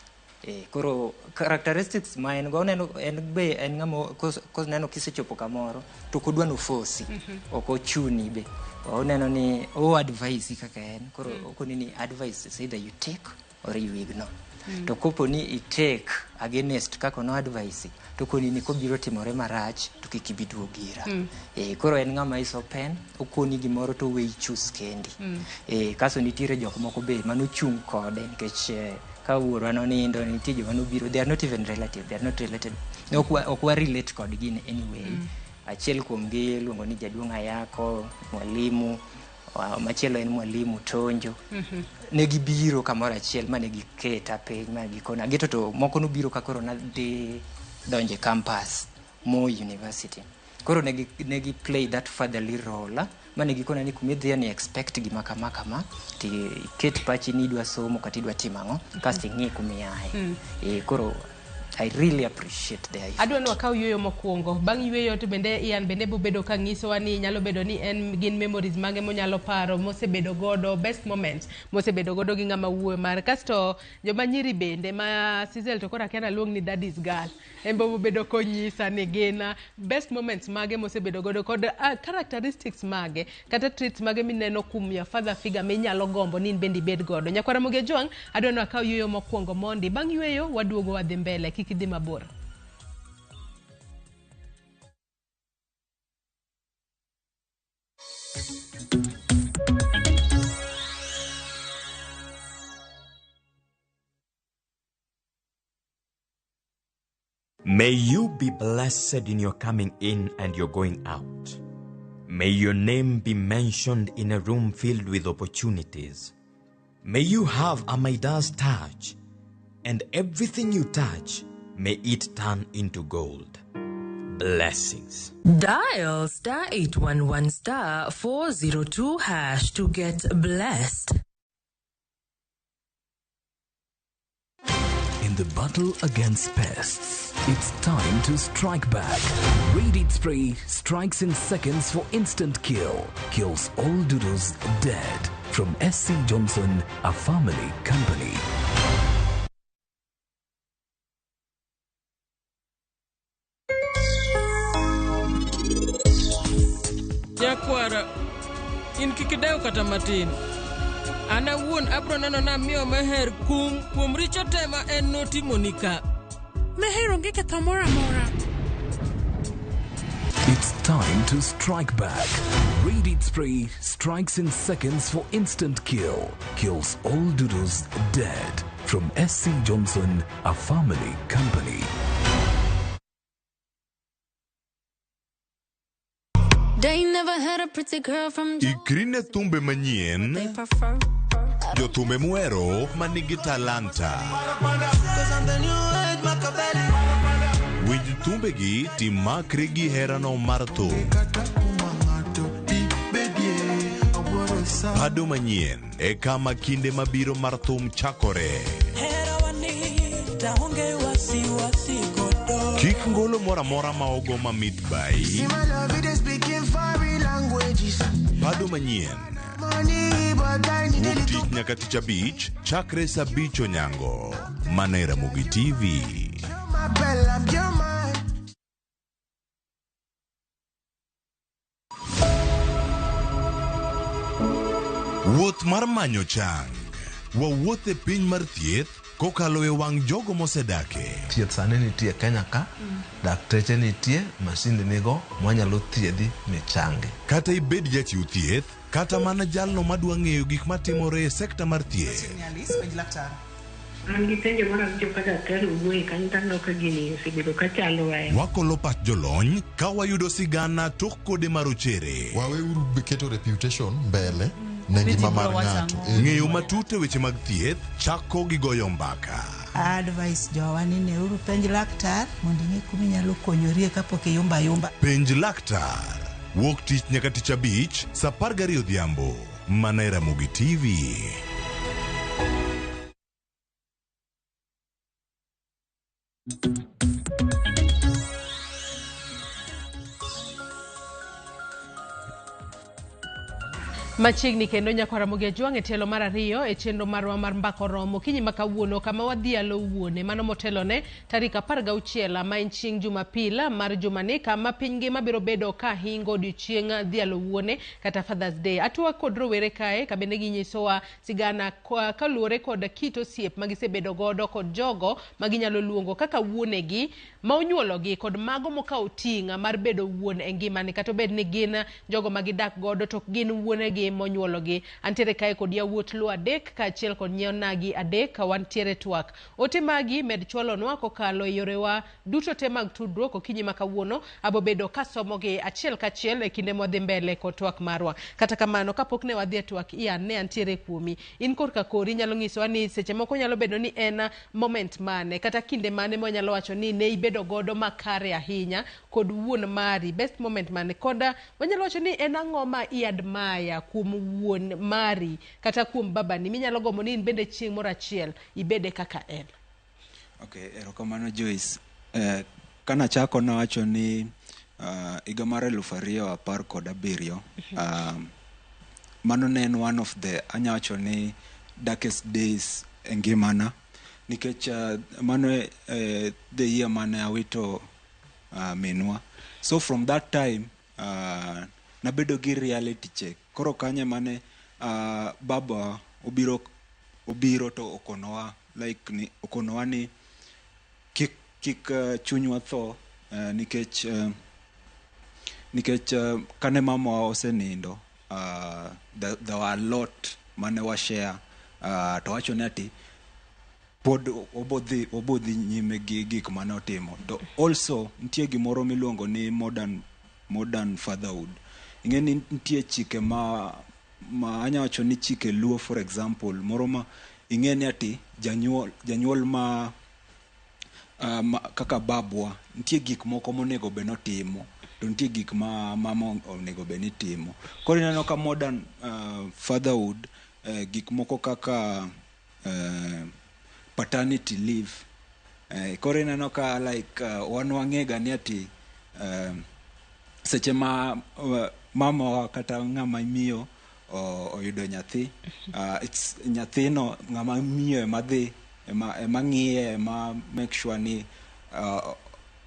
Koro characteristics ma en go neno en be en ng'amo kos neno kisechopo kamoro to kodwa no force ok ochuni be oneno ni o advice kaka en koro okoni ni advice is either you take or you ignore. To kopo ni I take against kako no advice to koni ni kobiro timore marach to kikibiduo gira. Koro en ng'ama is open okoni gimoro to we choose kendi. Kaso nitiere jok moko be mano chung kode nikech ka wuoro no nindo nitie joma nobiro, they are not even relative, they are not related. Ok relate kodgi in any way. Achiel kuom gi luongo ni Jaduong' Ayako, mwalimu, machielo en mwalimu Tonjo. Ne gibiro kamoro achiel mane giketa piny ma gikona geto to moko nobiro ka koro na dhi donje campus Moi University. Koro ne gi play that fatherly role. Mane gikona ni kumidhi ni expect gima kama ti ket pachi ni idwa somo kata idwa timang'o kasti ng'i kumiae. Koro I really appreciate the effort. Adwa no akaw yueyo mokwongo. Bang' yueyo to bende Ian bende bobedo ka ng'isowa ni nyalo bedo ni en gin memories mage monyalo paro mosebedo godo, best moments mosebedo godo gi ng'ama wuoyo mar kasto joma nyiri bende ma Sizel to kora kena luong ni daddy's girl. Embo bobedo konyisa ni gina best moments mage mosebedo godo kod characteristics mage kata traits mage mineno kum ya father figure minyalo gombo ni bende bed godo. Nyakwara Muge Jwang adwa no akaw yueyo mokwongo mondi. Bang' yueyo waduogo wadhi mbele kikidhi mabor. May you be blessed in your coming in and your going out. May your name be mentioned in a room filled with opportunities. May you have a Midas touch, and everything you touch, may it turn into gold. Blessings. Dial *811 402 hash to get blessed. In the battle against pests, it's time to strike back. Raid Spray strikes in seconds for instant kill. Kills all doodles dead. From SC Johnson, a family company. Jakwara, in kikideo kata matin. Ana wuon abro neno na miyo meher kum kuom richo tema en notimo nika. Meher onge ketho moro amora. It's time to strike back. Raid Spray strikes in seconds for instant kill. Kills all doodles dead. From SC Johnson, a family company. They never had a pretty girl from Ikrine thumbe manyien. Jo thumbe muero manigi talanta. Winj thumbe gi timakri gi herano mar thum. Pado manyien e kama kinde mabiro mar thum chakore. Kik ngolo mora mora ma ogo mamit bai. Pado manyien. Wuok tich nyaka tich abich, chakre sa abich onyango. Mana Ramogi TV. Wuoth mar manyo chang. Wawuoth e piny mar thieth kokalo e wang' jogo mosedake. Thieth sani nitie Kenya ka, dakteche nitie, masinde nigo mwanyalo thiedhi michange. Kata ibed jachiw thieth, kata mana jalno madwa ng'eyo gik matimore e sekta mar thieth. An gi penjo mar abicho ka daktari wuoye kanyo taneno ka gini osebedo ka chalo wae. Wakolo pach jolony ka wayudo sigana tok kode marochere. Waweuru keto reputation mbele ne ngima mar ng'ato. Ng'eyo matut e weche mag thieth chako gi goyo mbaka. Advice jowa ni neuru penj laktar mondo ing'e kuma inyalo konyorie kapok iyumba yumba. Penj laktar. Wuok tich nyaka tich abich, saa 12 odhiambo. Mana e Ramogi TV. Machiegni kendo nyako Ramogi Ajwang' e tielo mar ariyo e chenro marwa mar mbako romo kinyi makawuono kama wadhialo wuone mano motelone tarik 16 ma en chieng' Jumapil mar jumani kama piny ngima biro bedo ka hingo odiochieng' dhialo wuone kata Father's Day. Atua kod rowere kae ka bende ginyisowa sigana kaluwore kod kit osiep magisebedo godo kod jogo maginyalo luongo kaka wuonegi ma onyuologi kod mago mokawo ting' mar bedo wuon e ngimani kata obed ni gin jogo magidak godo to gin wuonegi monyuologi. Antiere kae kod yawuot Luo adek kaachiel kod nyiewonagi adek wantiere twak. Ote magi med chwalonwa kokalo e yorewa duto te mag tudruok okinyi makawuono abobedo kasomogi achiel kachiel e kinde modhi mbele kod twak marwa. Kata kamano kapok ne wadhi e twak Ian ne antiere kuomi. In korka kori nyalo nyisowa ni seche moko nyalo bedo ni en moment mane kata kinde mane monyalo wacho ni ne ibedo godo makare ahinya kod wuon mari, best moment mane koda wanyalo wacho ni en ang'o ma iadmaya kuom wuon mari kata kuom babani minyalo gombo ni in bende chieng' moro achiel ibede kaka en. Okay, erokamano Joyce. Kana chako nawacho ni higa mar 2017 mano ne en one of the anyawacho ni darkest days e ngimana nikech mano the year mane awito minwa. So from that time nabedo gi reality check. Koro kanye mane baba obiro to okonowa like ni okonowa ni kik chunywa tho nikech kane mama osenindo there were a lot mane wa share to wacho ni ati pod obodhi nyime gi gik mane otimo. To also nitie gimoro miluongo ni modern fatherhood. Ingeni nitie chike ma anyawacho ni chike Luo for example moro ma ingeni ati janyuol ma kaka babwa nitie gik moko monego be notimo to nitie gik ma mama onego be ni timo. Koro ineno ka modern fatherhood gik moko kaka paternity leave koro ineno ka like wan wang'ega ni ati seche ma mama wa kata ng'ama miyo oyudo nyathi it's nyathino ng'ama miyo ema ng'iye ema make sure ni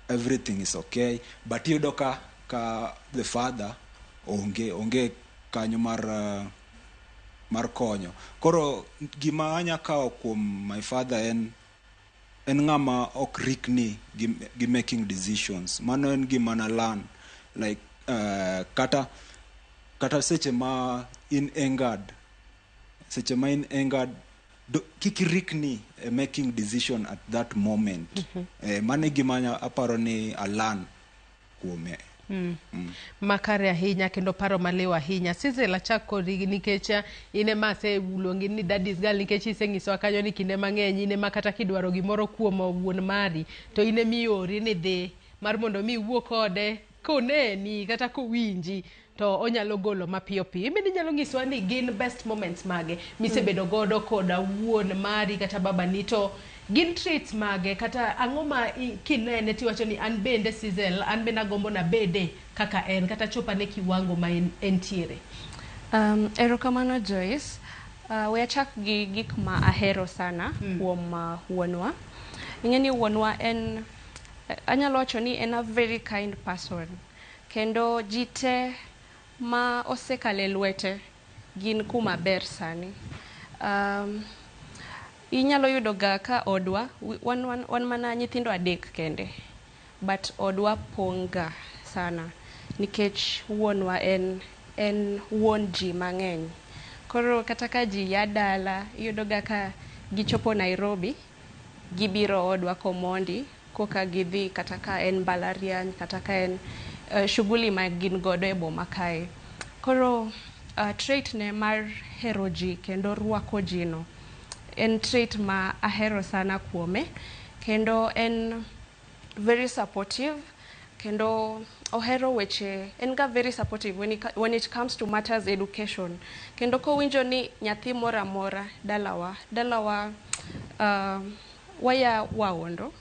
everything is okay, but yudo ka the father onge kanyo mar konyo. Koro gima anya kawo kuom my father en ng'ama ok rikni gi making decisions. Mano en gima na learn like kata seche ma in angered kik rikni making decision at that moment. Mane gima aparo ni a learn kuome. Makare ahinya kendo paro malew ahinya. Sizela chako nikech ine mase luongi ni daddy's girl nikech iseng'iso kanyo ni kinde mang'eny ine makata kidwaro gimoro kuom wuon mari to ine miori ni dhi mar mondo mi wuo kode koneni kata kowinji to onyalo golo mapiyo piyo. Imeni nyalo ngiswa ni gin best moments mage misebedo godo koda wuon mari kata babani to gin treats mage kata ang'o ma kinene tiwacho ni an bende Sizel an bende agombo na bede kaka en kata chopa ne kiwango ma entiere. Erokamano Joyce. We achak gi gik ma ahero sana kuom wuonwa. Ingeni wuonwa en anyalo wacho ni en a very kind person. Kendo jite ma osekale lwete gin kuma ber sani. Inyalo yudo ga ka odwa wan mana nyithindo adek kende, but odwa ponga sana nikech wuonwa en en wuon ji mang'eny. Koro kata ka ji ya dala, iyudoga ka gichopo Nairobi, gibiro odwa komondi, koka gidhi kata ka en mbalariany, kata ka en shughuli ma gin godo e boma kae. Koro trait ne mar hero ji kendo rwako ji no en trait ma ahero sana kuome, kendo en very supportive, kendo ohero weche, en ga very supportive when it comes to matters education. Kendo kowinjo ni nyathi mora mora dalawa waya waondo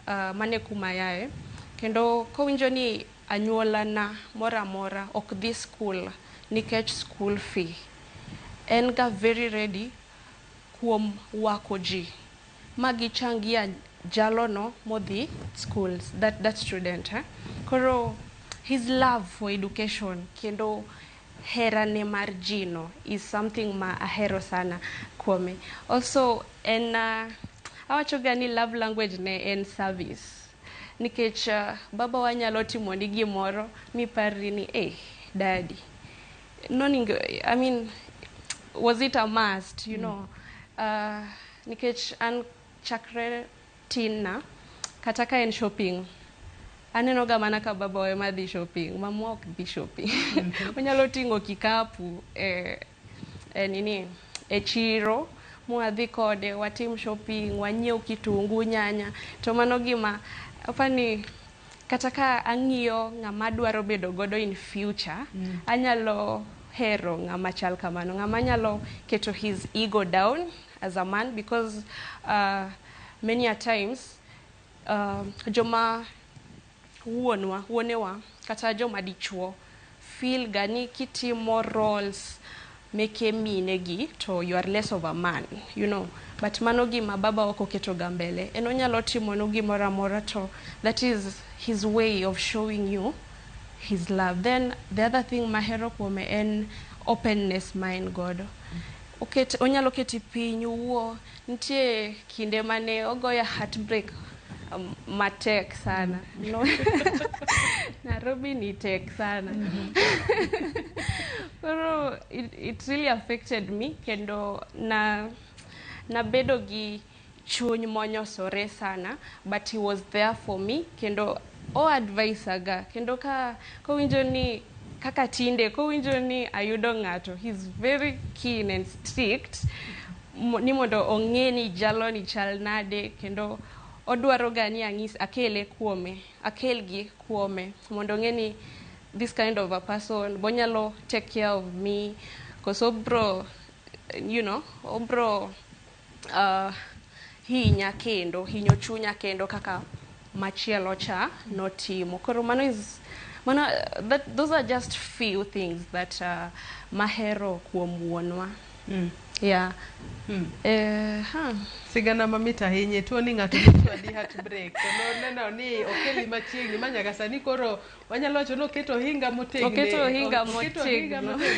mane kuma yae, kendo kowinjo ni anyuola na mora mora ok dhi school nikech school fee, en ga very ready kuom wako ji magi changia jalono modhi schools, that student. Koro his love for education kendo herane mar jino is something ma ahero sana kuome. Also en awacho ga ni love language ne en service, nikech baba wa nyalo timo ni gimoro mipari ni daddy I mean, was it a must, you know? Nikech an chakre tin na kata ka en shopping, aneno ga mana ka baba wa ema dhi shopping, mama ok dhi shopping. Onyalo tingo kikapu e chiro, mwadhi kode, watim shopping, wanyiew kitungu, nyanya, to mano gima apani kata ka ang'iyo ng'ama dwaro bedo godo in future, anyalo hero ng'ama chal kamano, ng'ama nyalo keto his ego down as a man, because many a times joma wuonewa kata joma dichuo feel gani kitimo roles meke minegi to you are less of a man, you know. But mano gima baba wako keto gambele, en onyalo timo no gimoro amora to that is his way of showing you his love. Then the other thing mahero kuome en openness ma en godo. Onyalo keti piny uwo, nitie kinde mane ogoya heartbreak matek sana, no? Nairobi ni tek sana. Pero it really affected me, kendo na bedo gi chuny monyosore sana, but he was there for me, kendo advice aga, kendo kowinjo ni kaka tinde, kowinjo ni ayudo ng'ato, he's very keen and strict ni mondo ong'e ni jalo ni chal nade, kendo odwaro gani akel gi kuome mondo ng'e ni this kind of a person bonyalo take care of me, cause obro hinyo chunya kendo kaka machielo cha notimo. Koro those are just few things that mahero kuom wuonwa. Yeah. Sigana mamita ahinya, tuo ni ng'ato adi heartbreak, to neno ni okeli machiegni manyaka sani koro wanyalo wacho ni oketo hinga motegno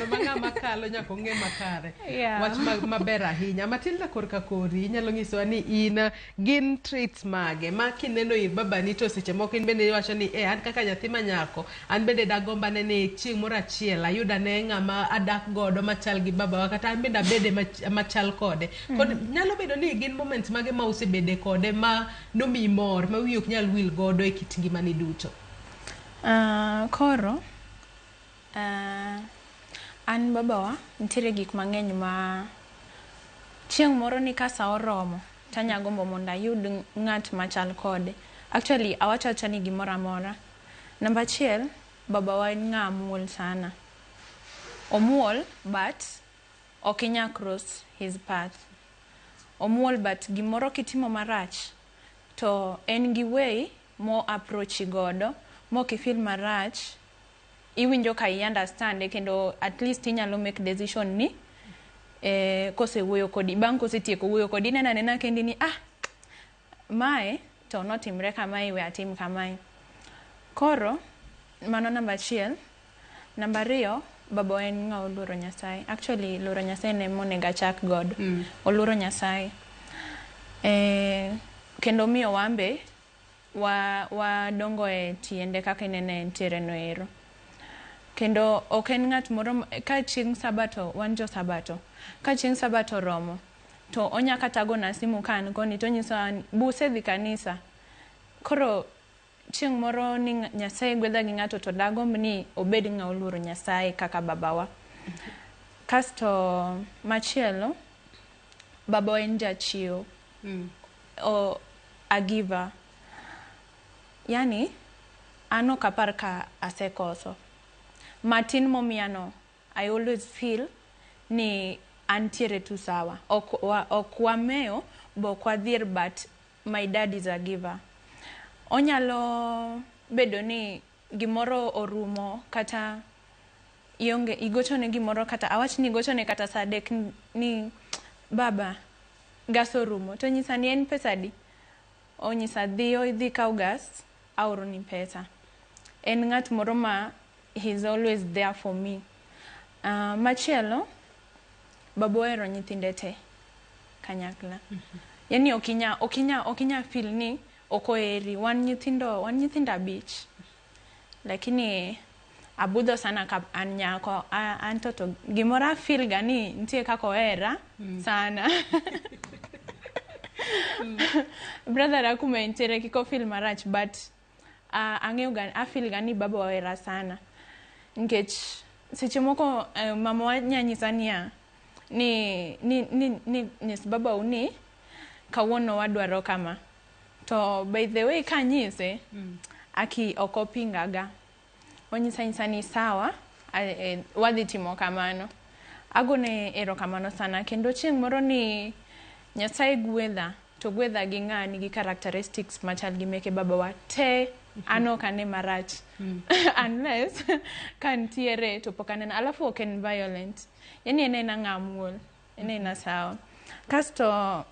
ma ng'ama kalo nyaka ong'e makare. Wach maber ahinya. Matilda korka kori, inyalo nyisowa ni in gin traits mage ma kineno ir babani to seche moko in bende iwacho ni an kaka nyathi manyako, an bende dagombane ni chieng' moro achiel ayudane ng'ama adak godo machal gi babawa, kata an bende abede machal kode. Kod nyalo bedo ni gin moments mage ma usebede kode ma nomi mor ma wiyi ok nyal wil godo e kit ngimani duto. Koro an babawa nitiere gik mang'eny ma chieng' moro ni kasa oromo tanyagombo mondo ayud ng'at machal kode. Actually awacho ni gimoro amora. Namba achiel, babawa en ng'a muol sana. Omuol but ok inya cross his path. Omuol but gimoro kitimo marach to en gi way mo approach godo, mo kifeel marach iwinjo ka I understand, kendo at least inyalo make decision ni kose wuoyo kodi, bang' kose tieko wuoyo kodi nena kendi ni mae to notimre kamae, we atim kamae. Koro mano namba achiel. Namba ariyo, baba en ng'a oluoro Nyasaye. Actually luoro Nyasaye ne monego achak godo. Oluoro Nyasaye. Kendo miyo wambe wadongo e tiende kaka inene entiere no ero. kendo ok en ng'at moro ka chieng' sabato wan jo sabato ka chieng' sabato romo to onya kata gona simu kan koni to nyisa buse dhi kanisa koro chieng' moro ni Nyasaye gwedha gi ng'ato to dagomb ni obed ng'a oluoro Nyasaye kaka babawa. Kasto machielo baba en jachiew o a giver. Yani ano kapar ka asekoso matin momiano I always feel ni antiere tu sawa ok wameyo bok wadhier but my dad is a giver. Onyalo bedo ni gimoro orumo kata ionge igochone gimoro kata awach ni igochone kata sadek ni baba gas orumo to nyisa ni en pesa di onyisa dhiyo idhi kaw gas aoro ni pesa. En ng'at moro ma he's always there for me. Machielo babo ero nyithinde te kanyakla. Yani okinya feel ni okoeri wan nyithindo abich lakini abudho sana ka an nyako anto to gimora feel gani ntie kako era sana. Brother akuma entere kiko feel marach but ang'eyo gani I feel gani baba wera sana nkech seche moko mama wanyanyisa niya ni baba uni kawuono wadwaro kama to by the way kanyise aki okopingaga onyisa ni sawa wadhi timo kamano agone erokamano sana kendo chieng' moro ni Nyasaye gwedha to gwedha gi ng'ani gi characteristics machal gi meke baba wa te ano kane marach unless kantiere to pokanena alafu oken violent yani enena ng'amuol enena sawa. Kasto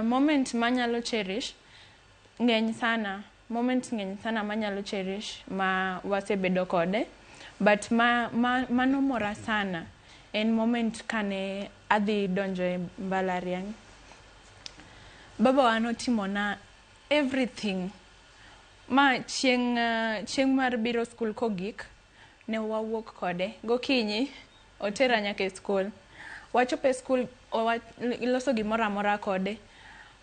moment manyalo cherish ng'eny sana manyalo cherish ma wasebedo kode but mano mora sana en moment kane adhi donjo e mbalariany. Baba wano timona everything ma chieng' mar biro school kogik ne wawuok kode gokinyi otera nyaka e school wachope school iloso gimoro amora kode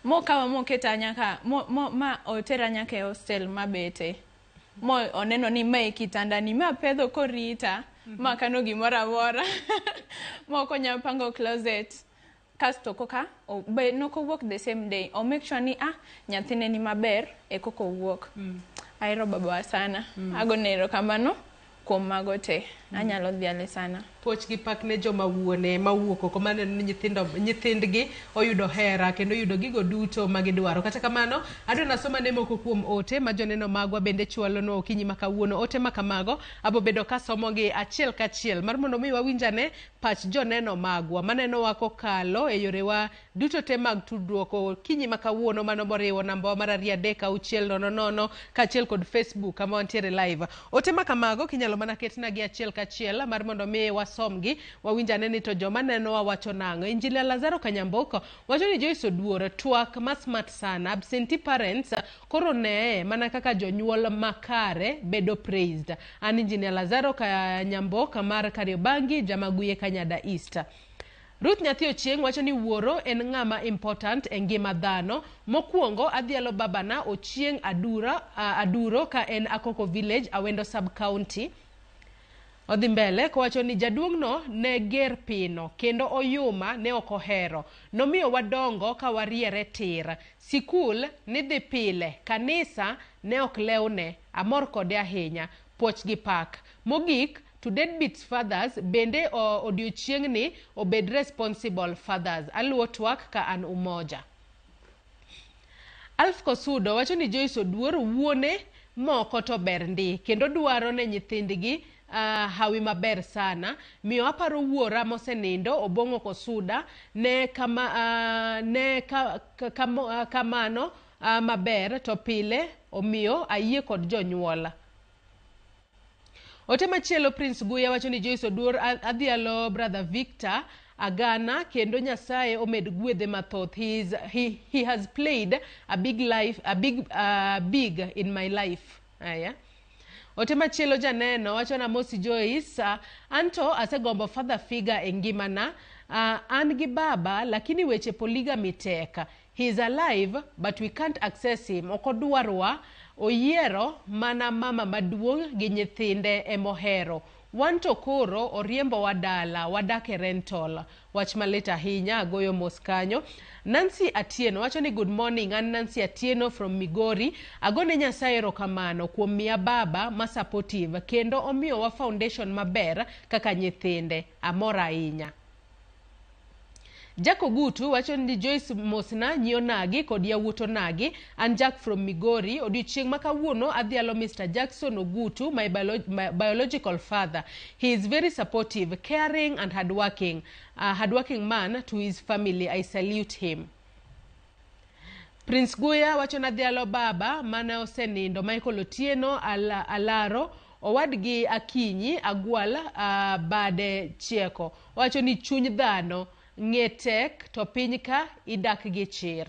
mokawa moketa nyaka ma otera nyaka e hostel mabete mo oneno ni mae kitanda ni ma pedho korita ma kano gimoro amora mokonya pango closet kasto koka be noko wuok the same day o make sure ni nyathine ni maber e koko wuok. Ahero baba sana agone erokamano kuom mago te anyalo dhiale sana. Poch gi pak ne joma wuone mawuok oko maneno ni nyithindgi oyudo hera kendo oyudo gigo duto magidwaro. Kata kamano adwa nasoma ne moko kuom ote ma joneno magwa bende chwalo no okinyi makawuono. Ote makamago abo bedo kasomogi achiel kachiel mar mondo mi wawinjane pach joneno magwa maneno wako kalo e yorewa duto te mag tudruok okinyi makawuono mano moriwo namba mar 36000 kaachiel kod Facebook kama wantiere live. Ote makamago kinyalo mana ketna gi achiel kachiel mar mondo mi wasomgi wawinjane ni to joma neno wawacho nang'o. Injinia Lazaro Kanyamboko wacho ni Joyce Oduor twak ma smart sana absentee parents koro ne mana kaka jonyuol makare bedo praised. An Injinia Lazaro Kanyamboko mar Kariobangi Jamaguye Kanyada East. Ruth Nyathi Ochieng wacho ni wuoro en ng'ama important e ngima dhano. Mokwongo adhialo babana Ochieng Aduro ka en Akoko Village Awendo sub county. Odhi mbele kowacho ni jaduong'no ne ger pino kendo oyuma ne okohero. Nomiyo wadongo ka wariere tir. Sikul nidhi pile, kanisa ne ok lewne. Amor kode ahinya. Poch gi pak. Mogik to deadbeat fathers bende odiochiengni obed responsible fathers. Aluo twak ka an umoja. Alf Kosudo wacho ni Joyce Oduor wuone moko to ber ndi kendo dwaro ne nyithindgi hawi maber sana. Miyo aparo wuora mosenindo Obongo Kosuda ne kamano maber to pile omiyo ayie kod jonyuola. Ote machielo Prince Guya wacho ni Joyce Oduor adhialo brother Victor Agana kendo Nyasaye omed gwedhe mathoth. He has played a big in my life. Aya. Ote machielo janeno wacho na Mosi Joyce, anto asegombo father figure e ngimana. An gi baba lakini weche polygamy tek. He is alive but we can't access him. Okodwarwa, oyiero mana mama maduong' gi nyithinde emohero. Wanto koro oriembo wadala, wadake rental. Wach maleta ahinya, goyo mos kanyo. Nancy Atieno wacho ni good morning, an Nancy Atieno from Migori. Agone Nyasaye erokamano kuom miya baba ma supportive kendo omiyo wa foundation maber kaka nyithinde. Amor ahinya. Jack Ogutu wacho ni Joyce Mosna nyio nagi kod yawuoto nagi. An Jack from Migori. Odiochieng' makawuono adhialo Mr. Jackson Ogutu, my biological father. He is very supportive, caring and hardworking. Hardworking man to his family. I salute him. Prince Guya wacho na dhialo baba mana osenindo Michael Otieno Alaro. Owadgi Akinyi Agwal bade chieko. Wacho ni chuny dhano ngetek to piny ka idak gi chir.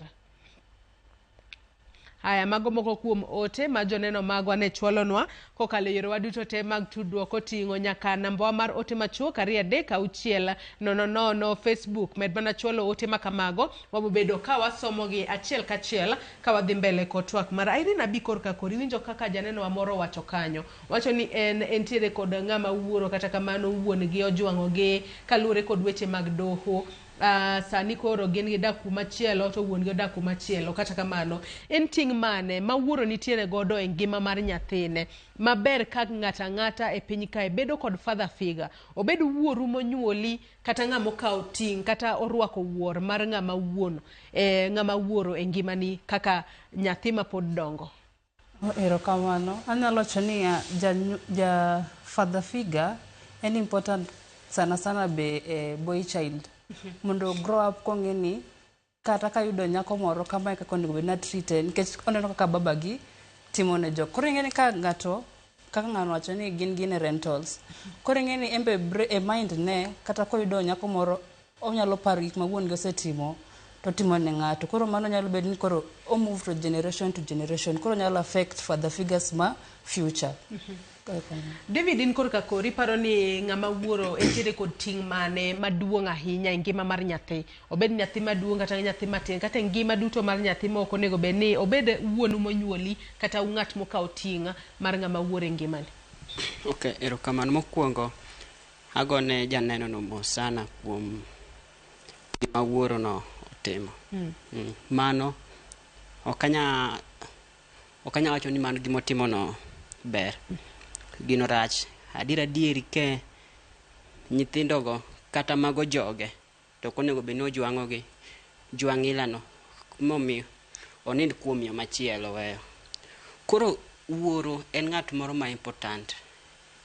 Haya, mago moko kuom ote ma joneno magwa ne chwalonwa kokalo yore waduto te mag tudruok koting'o nyaka namba mar ote machuok 23600 Facebook. Med mana chwalo ote makamago wabobedo ka wasomogi achiel kachiel ka wadhi mbele kod twak mar Irene Abikor Kakori. Winjo kaka janeno amoro wacho kanyo, wacho ni entiere kod ng'ama wuoro kata kamano wuon gi ojwang'o gi kalure kod weche mag doho. Sani koro gin gi dak kumachielo to wuon gi dak kumachielo. Kata kamano en ting' mane ma wuoro nitiere godo e ngima mar nyathine. Maber ka ng'ata e piny kae bedo kod father figure. Obed wuoru monyuoli kata ng'ama okawo ting' kata orwako wuor mar ng'ama wuon ng'ama wuoro e ngimani kaka nyathi ma pod dongo. Erokamano. Anyalo wacho ni ja father figure en important sana be boy child. Mondo grow up kongeni kata ka yudo nyako moro kama kaka onego be na treated nikech oneno kaka baba gi timo ne jok. Koro ingeni ka ng'ato kaka ng'ano wacho ni gin rentals. Koro ingeni embe e mind ne kata ko yudo nyako moro onyalo paro gik ma wuon gi osetimo to timo ne ng'ato. Koro mano nyalo bedo ni koro o move to generation to generation. Koro nyalo affect father figures ma future. David Inkor Kakori paro ni ng'ama wuoro entiere kod ting' mane maduong' ahinya e ngima mar nyathi. Obed nyathi maduong' kata nyathi matin kata ngima duto mar nyathi moko nego be ni obed wuonu monyuoli kata ng'at mokawo ting' mar ng'ama wuoro e ngimani. Okay, erokamano. Mokwongo agone janeno no mos sana kuom gima wuoro no otimo. Mano okanya wacho ni mano gima otimo no ber. Gino rach. Adieri ke nyithindo go kata mago joge to konego be no jwang'o gi jwang'ilano momiyo onind kuom yo machielo weyo. Koro wuoro en ng'at moro ma important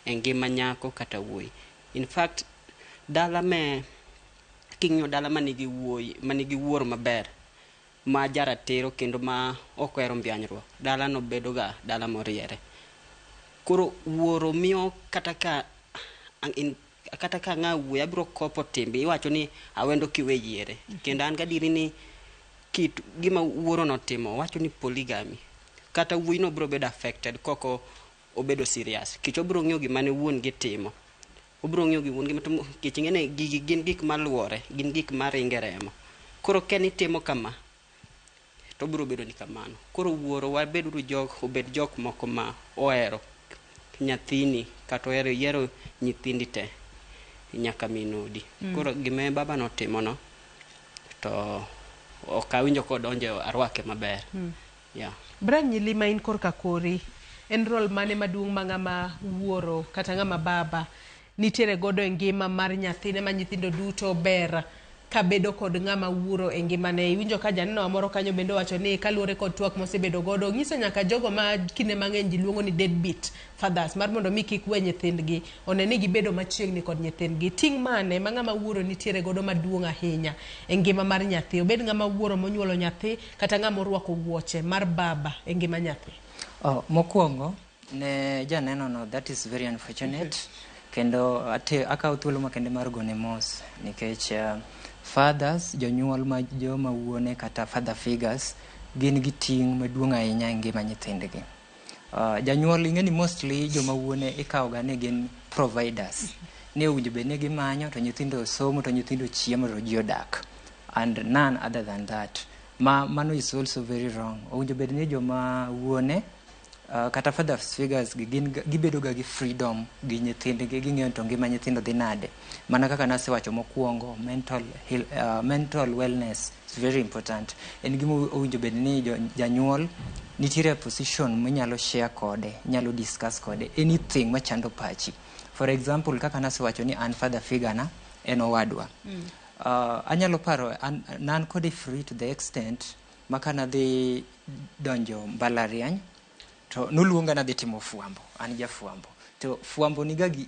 e ngima nyako kata wuoyi. In fact dala king'iyo dala manigi wuoro maber ma jaratero kendo ma okwero mbianyruok, dala no bedo ga dala moriere. Koro wuoro miyo kata ka ng'a wuoyi abiro kopo timbe iwacho ni awendo kiwe yiere. Kendo an gadiri ni kit gima wuoro no timo wacho ni polygamy kata wuoyi no biro bedo affected koko obedo serious. Kich obiro ng'iyo gima ne wuon gi timo. Obiro ng'iyo gi wuon gi timo kich ng'ene gin gik maluore, gin gik maringe remo. Koro keni timo kama to biro bedo ni kamano. Koro wuoro obed jok moko ma ohero nyathini kata yiero nyithindi te nyaka minudi. Koro gime baba no timo no to okawinjo kodonjo arwake maber. Brian Nyilima Inkor Kakori, en role mane maduong' ma ng'ama wuoro kata ng'ama baba nitiere godo e ngima mar nyathine ma nyithindo duto ber ka bedo kod ng'ama wuoro e ngimane. Iwinjo ka janeno amoro kanyo bende wacho ni kaluore kod twak mosebedo godo nyiso nyaka jogo ma kinde mang'eny ji luongo ni deadbeat fathers mar mondo mi kik we nyithindgi oneni gibedo machiegni kod nyithindgi. Ting' mane ma ng'ama wuoro nitiere godo maduong' ahinya e ngima mar nyathi, obed ng'ama wuoro monyuolo nyathi kata ng'ama orwako wuoche mar baba e ngima nyathi? Mokwongo ne janeno no, that is very unfortunate. Kendo akawo thuolo makende mar gone mos nikech fathers, jonyuol ma joma wuone kata father figures gin gi ting' maduong' ahinya e ngima nyithindgi. Janyuol ing'eni mostly joma wuone ikawo ga ni gin providers. Ne owinjo bed ni gimanyo to nyithindo somo to nyithindo chiemo to ji odak. And none other than that. Mano is also very wrong. Owinjo bed ni joma wuone kata father figures gibedo ga gi freedom gi nyithindgi, ging'eyo to ngima nyithindo dhi nade. Mana kaka nasewacho mokwongo, mental wellness is very important. En gima owinjo bed ni janyuol nitiere position minyalo share kode, nyalo discuss kode anything machando pachi. For example, kaka nasewacho ni an father figure na en owadwa. Anyalo paro nan kode free to the extent makana dhi donjo mbalariany to noluonga na dhi timo fuambo, an jafuambo. To fuambo niga gi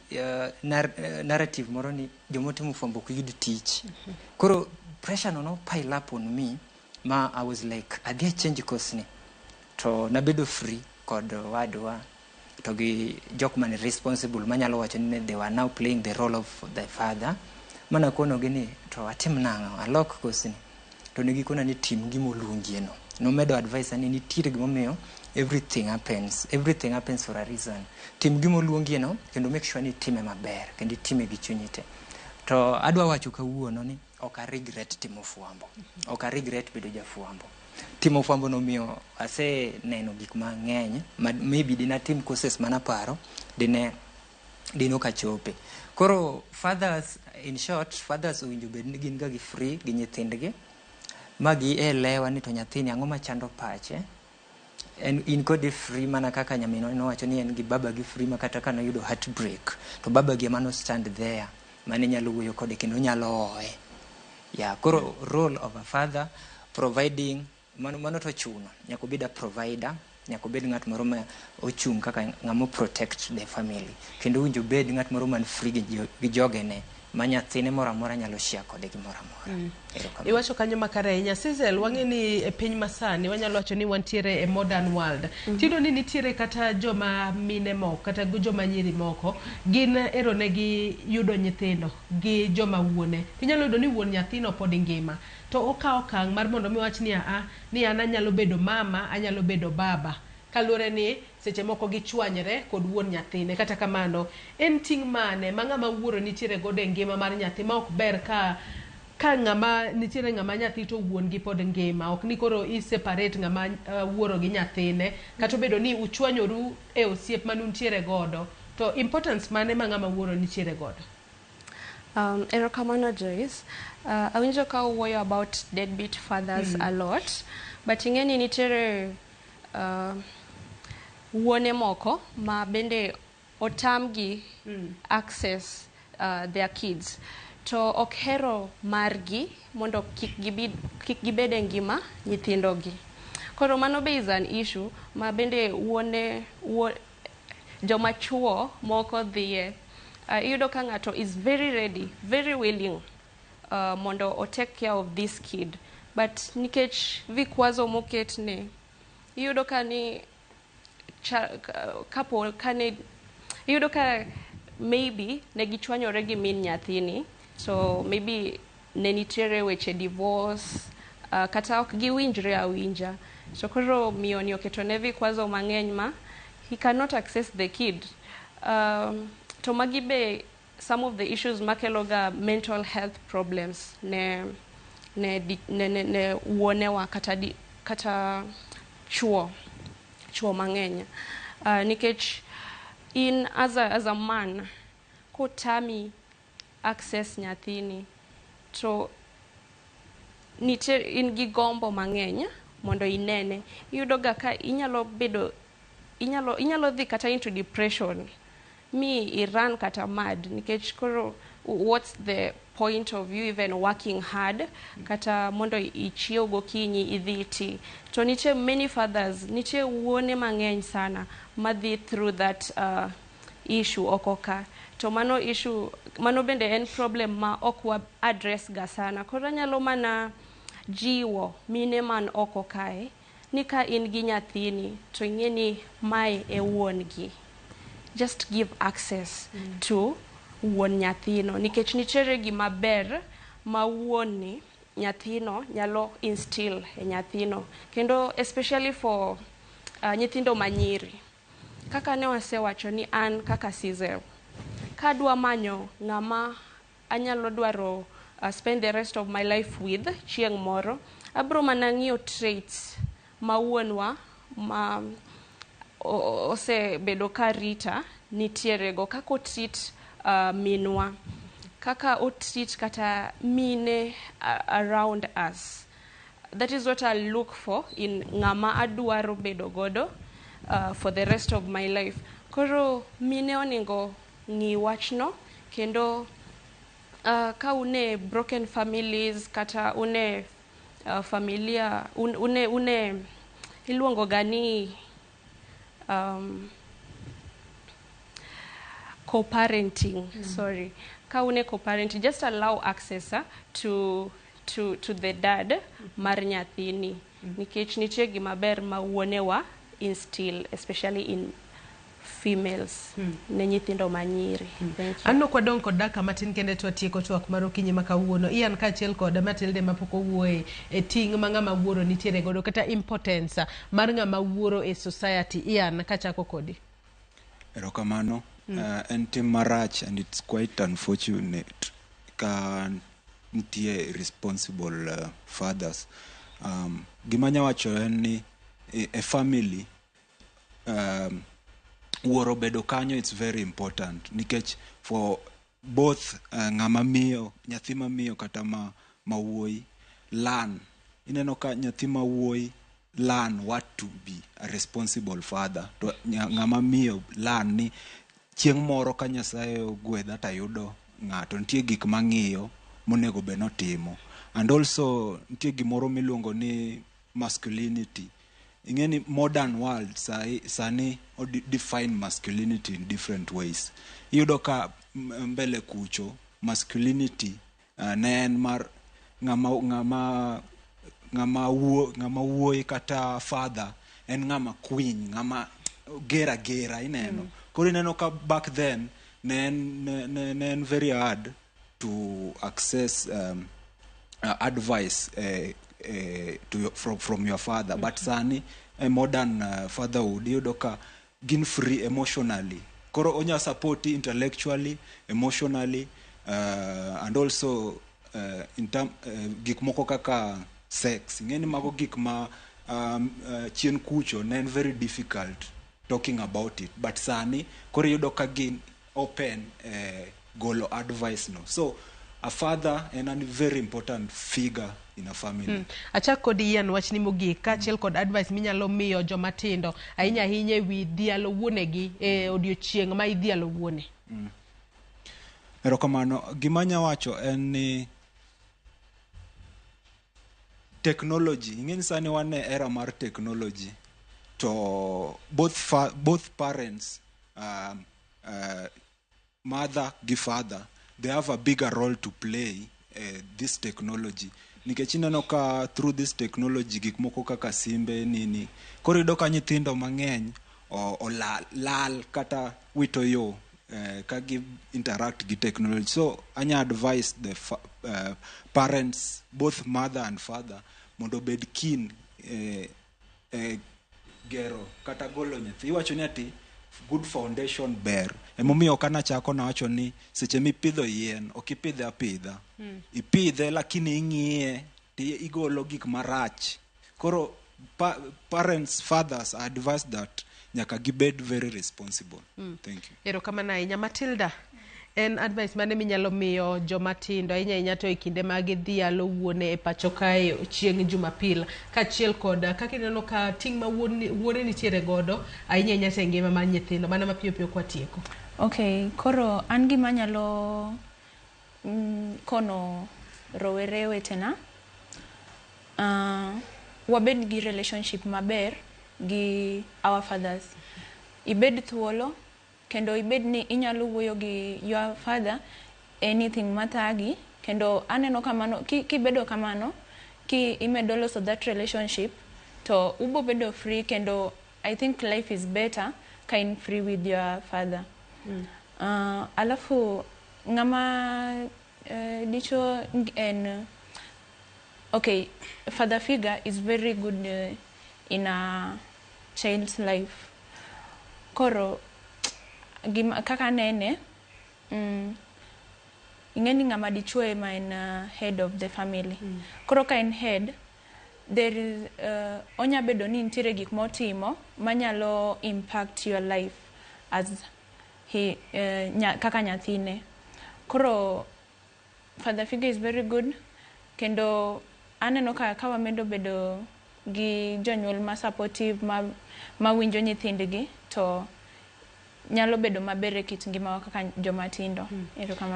narrative moro ni jomotimo fuambo ku yud tich. Koro pressure no pile up on me, ma I was like, adhi change course ni. To nabedo free kod wadwa to gi jok man responsible manyalo wacho ni they were now playing the role of the father. Mana kono gini to atim nang'o alok course ni. To nigi kona ni tim gimo luongieno. No medo advice ani nitiere gimomiyo everything happens for a reason. Tim gimo luongieno kendo make sure ni time maber kendo time gi chunyi te. To adwa wacho kawuono ni ok a regret timo fuambo. Ok a regret bedo jafuambo. Timo fuambo no miyo ase neno gik mang'eny, maybe dina tim courses mana paro dino ka chope. Koro fathers, in short, fathers owinjo bed ni gin ga gi free gi nyithindgi magi elewa ni to nyathini ang'o machando pache. In kode free mana kaka nyamino nowacho ni en gi baba gi free makata kana yudo heartbreak to baba gi mano stand there mane nyalo wuoyo kode kendo nyalo oe. Koro role of a father providing mano to chuno. Nyako beda provider, nyako bed ng'at moro ma ochung' kaka ng'amo protect the family. Kendo winjo bed ng'at moro man free gi jogene ma nyathine moro amora nyalo share kode gimoro amora. Iwacho kanyo makare ahinya. Sizel, wang'e ni e piny masani wanyalo wacho ni wantiere e modern world. Tino ni nitiere kata joma mine moko kata joma nyiri moko gin eronegi yudo nyithindo gi joma wuone. Inyalo yudo ni wuon nyathino pod ngima to okawo okang' mar mondo mi wach ni an anyalo bedo mama, anyalo bedo baba. Kaluwore ni seche moko gichwanyre kod wuon nyathine. Kata kamano en ting' mane ma ng'ama wuoro nitiere godo e ngima mar nyathi ma ok ber ka nitiere ng'ama nyathi to wuon gi pod ngima. Ok ni koro separate ng'ama wuoro gi nyathine kata bedo ni uchwanyoru e osiep manu nitiere godo. To importance mane ma ng'ama wuoro nitiere godo? Erokamano Joyce. Awinjo ka wuoyo about deadbeat fathers a lot. But ing'eni nitiere wuone moko ma bende otamgi access their kids. To ok hero margi mondo kik gibed e ngima nyithindogi. Koro mano be is an issue ma bende joma chuo moko dhiye. Iyudo ka ng'ato is very ready, very willing mondo o take care of this kid. But nikech vikwazo moketne, iyudo ka ni iyudo ka maybe ne gichwanyore gi min nyathini. So maybe ne nitiere weche divorce, kata ok giwinjre awinja. So koro miyo ni oketo ne vikwazo mang'eny ma he cannot access the kid. To magi be some of the issues makeloga mental health problems ne wuonewa kata chuo mang'eny. Nikech in as a man kotami access nyathini to in gi gombo mang'eny mondo inene. Iyudo ga ka inyalo dhi kata into depression. I run kata mad nikech koro what's the point of you even working hard kata mondo ichiew gokinyi idhi ti. To nitie many fathers, nitie wuone mang'eny sana madhi through that issue okoka. To mano bende en problem ma ok wa address ga sana. Koro nyalo mana jiwo mine man oko kae ni ka in gi nyathini to ing'eni mae e wuon gi. Just give access to wuon nyathino. Nikech nitiere gima ber ma wuon ni nyathino nyalo instill e nyathino. Kendo especially for nyithindo manyiri. kaka ne wasewacho ni an kaka Sizel kadwa manyo ng'ama anyalo dwaro spend the rest of my life with chieng' moro, abro mana ng'iyo traits ma wuonwa ma osebedo ka rita nitiere go, kaka otreat minwa, kaka otreat kata mine around us. That is what I'll look for in ng'ama adwaro bedo godo for the rest of my life. Koro mine onego ng'i wachno, kendo ka une broken families kata une familia une iluongo gani co-parenting, sorry, ka une co-parenting, just allow access to the dad mar nyathini, nikech nitie gima ber ma wuonewa instill, especially in females, ne nyithindo manyiri. Anno kwa donko daka matin kende twatieko twak maro kinyi makawuono. Ian kachiel koda Matilde mapoko wuoye e ting' ma ng'ama wuoro nitiere godo kata importance mar ng'ama wuoro e society. Ian kachako kodi. Erokamano. En tim marach, and it's quite unfortunate ka nitie responsible fathers. Gimanya wacho en ni a family wuoro bedo kanyo, it's very important, nikech for both ng'ama miyo, nyathi ma miyo kata ma wuoyi learn. Ineno ka nyathi ma wuoyi learn what to be a responsible father, to ng'ama miyo learn ni chieng' moro ka Nyasaye ogwedha tayudo ng'ato, nitie gik mang'iyo monego be notimo. And also nitie gimoro miluongo ni masculinity. Ingeni modern world sani define masculinity in different ways. Iyudo ka mbele kucho masculinity ne en mar ng'ama wuoyi kata father en ng'ama queen, ng'ama gera ineno. Koro ineno ka back then ne en very hard to access advice from your father, but sani a modern fatherhood iyudo ka gin free emotionally, koro onya support intellectually, emotionally, and also in term gik moko kaka sex. Ingeni mago gik ma chien kucho ne en very difficult talking about it, but sani koro iyudo ka gin open golo advice no. So a father and a very important figure in a family. Achak kodi Ian wachni mogik kachiel kod advice minyalo miyo joma tindo ahinya ahinya wi dhialo wuonegi e odiochieng' ma idhialo wuone. Erokamano. Gimanya wacho en ni technology, ingeni sani wan e era mar technology, to both parents, mother gi father, they have a bigger role to play this technology. Nikech ineno ka through this technology gik moko kaka simbe nini, koro iyudo ka nyithindo mang'eny olal kata wito yo ka gi interact gi technology. So anya advise the parents, both mother and father, mondo bed keen gero kata golo nyathi. Iwacho ni ati good foundation ber. Emomiyo kana chako na wacho ni seche mipidho yien ok ipidhe apidha, ipidhe lakini ing'iye ti igolo gik marach. Koro parents, fathers are advised that nyaka gibed very responsible. Thank you. Erokamano ahinya. Matilda, en advice mane minyalo miyo joma tindo ahinya to e kinde ma gidhialo wuone e pacho kae chieng' Jumapil, kachiel koda kaka ineno ka ting' ma wuone nitiere godo ahinya e ngima mar nyithindo, mana mapiyo piyo kwatieko. Okay, koro an gima nyalo kono rowere wetena, wabed gi relationship maber gi our fathers. Ibed thuolo kendo ibed ni inyalo wuoyo gi your father anything mathagi, kendo aneno kamano kibedo kamano ki imedo loso that relationship to ubo bedo free, kendo I think life is better kind free with your father. Alafu ngama dicho en okay, father figure is very good in a child's life. Koro kaka nene ingeni ngama dichuo ema en head of the family. Koro ka en head, there is onya bedo ni nitiere gik motimo manyalo impact your life as kaka nyathine. Koro father figure is very good, kendo aneno ka wamedo bedo gi jonyuol ma supportive ma winjo nyithindgi to nyalo bedo maber e kit ngimawa kaka joma tindo.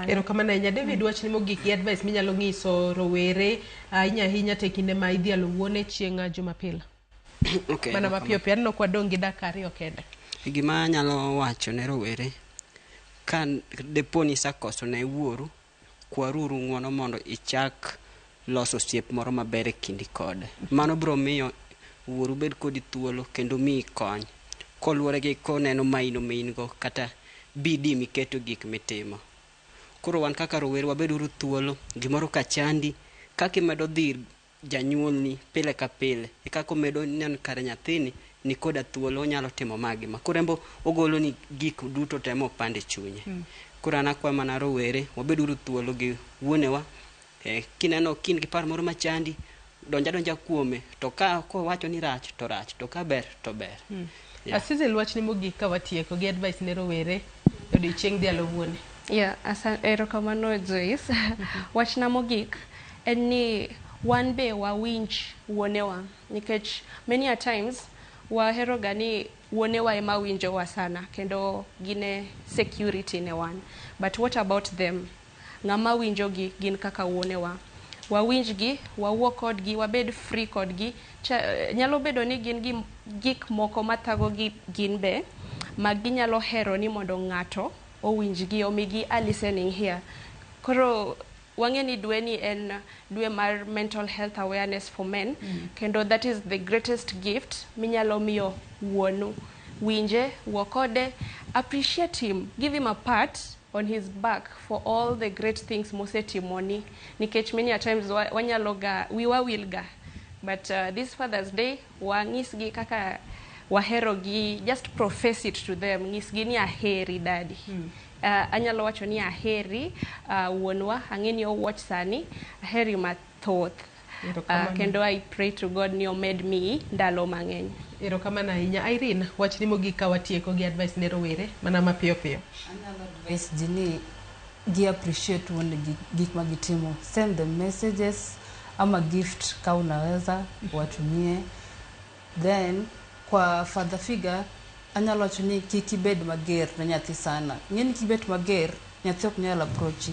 Erokamano ahinya. David, wachni mogik gi advice minyalo nyiso rowere ahinya te kinde ma idhialo wuone chieng' Jumapil. Okay. Mana mapiyo piyo, aneno kwa dong' gi dakika 2 kende. Gima nyalo wacho ne rowere, ka depo ni sakoso ne wuoru, kwaruru ng'uono mondo ichak loso osiep moro maber e kindi kode. Mano biro miyo wuoru bed kodi thuolo kendo miyi kony koluwore gi koneno main go kata bidii miketo gik mitimo. Koro wan kaka rowere wabeduru thuolo, gimoro ka chandi, kaka imedo dhi janyuolni pile ka pile, kaka omedo neno kare nyathini ni koda thuolo onyalo timo magima. Koro embo ogolo ni gik duto temo pande chunye. Koro anakwa mana rowere wabeduru thuolo gi wuonewa, kineno kin gi par moro machandi, donja kuome, to ka wacho ni rach, to ka ber to ber. Asizel, wachni mogik ka watieko gi advice ne rowere odiochieng' dhialo wuone. Erokamano Joyce. Wachna mogik en ni wan be wawinj wuonewa, nikech many a times waheroga ni wuonewa ema winjowa sana kendo gine security ne wan. But what about them? Ng'ama winjogi gin kaka wuonewa. Wawinjgi, wawuo kodgi, wabed free kodgi. Nyalo bedo ni gin gik moko mathagogi gin be ma ginyalo hero ni mondo ng'ato owinjgi, omigi a listening here. Koro wang'e ni dwe ni en dwe mar mental health awareness for men, kendo that is the greatest gift minyalo miyo wuonu. Winje, wuo kode, appreciate him, give him a pat on his back for all the great things mosetimoni, nikech many a times wanyaloga wiwa wilga, but this Father's Day wang'isgi kaka waherogi, just profess it to them, ng'isgi ni aheri daddy. Anyalo wacho ni aheri wuonwa, ang'eni watch sani, aheri mathoth. Kendo I pray to God ni omed mi ndalo mang'eny. Erokamano ahinya. Irene, wachni mogik ka watieko gi advice ne rowere mana mapiyo piyo. Anyalo advice ji ni gi appreciate wuonegi gik magitimo. Send them messages ama gift ka unaweza watumie. Then kwa father figure anyalo wacho ni kik ibed mager na nyathi sana. Ng'eni kibet mager nyathi ok nyal approach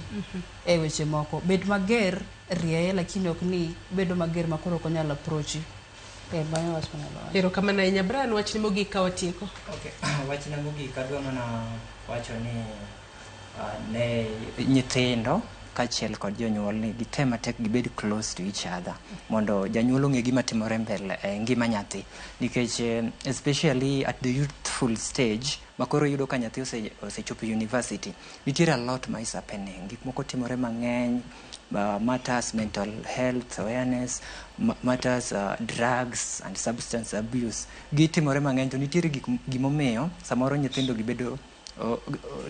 e weche moko. Bed mager rieye, lakini ok ni bedo mager makoro ok nyal approach. Bayo wacho nalo. Erokamano ahinya. Brian, wachni mogik ka watieko. Okay. Wachna mogik adwa mana wacho ni ne nyithindo kachiel kod jonyuol ni gitem matek gibed close to each other mondo janyuol ong'e gima timore mbele ngima nyathi, nikech especially at the youthful stage makoro yudo ka nyathi osechopo university, nitiere a lot ma is happening, gik moko timore mang'eny, matters mental health awareness, matters drugs and substance abuse, gitimore mang'eny, to nitiere gimomiyo samoro nyithindo gibedo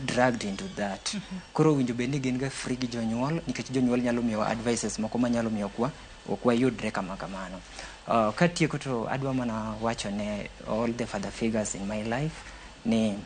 dragged into that. Koro winjo bed ni gin ga free gi jonyuol, nikech jonyuol nyalo miyo advices moko manyalo miyo okwa yudre kama kamano. Katieko to adwa mana wacho ne all the father figures in my life ni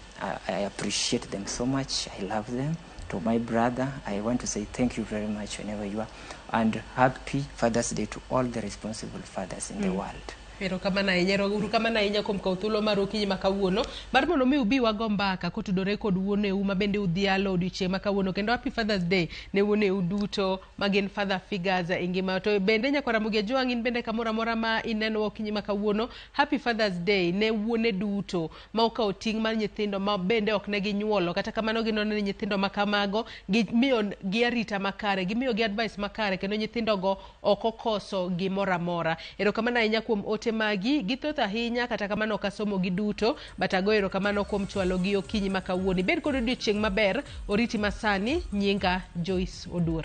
I appreciate them so much, I love them. To my brother, I want to say thank you very much whenever you are, and happy Father's Day to all the responsible fathers in the world. Erokamano ahinya. Erokamano ahinya kuom kawo thuolo mar okinyi ma kawuono mar mondo mi ubi wago mbaka kotudore kod wuoneu ma bende udhialo odiochieng' ma kawuono, kendo happy Father's Day ne wuoneu duto magin father figures e ngima. To bende nyakwara Mugia Jwang', in bende kamoro amora ma ineno okinyi ma kawuono, happy Father's Day ne wuone duto ma okawo ting' mar nyithindo ma bende ok ne ginyuolo, kata kamano ginono ni nyithindo ma kamago gimiyo gi arita makare, gimiyo gi advice makare, kendo nyithindo go ok okoso gimoro amora. Erokamano ahinya kuom ote magi, githoth ahinya, kata kamano kasomo gi duto, but ago erokamano kuom chwalo gi okinyi ma kawuono. Bed kod odiochieng' maber. Oriti masani, nyinga Joyce Odur.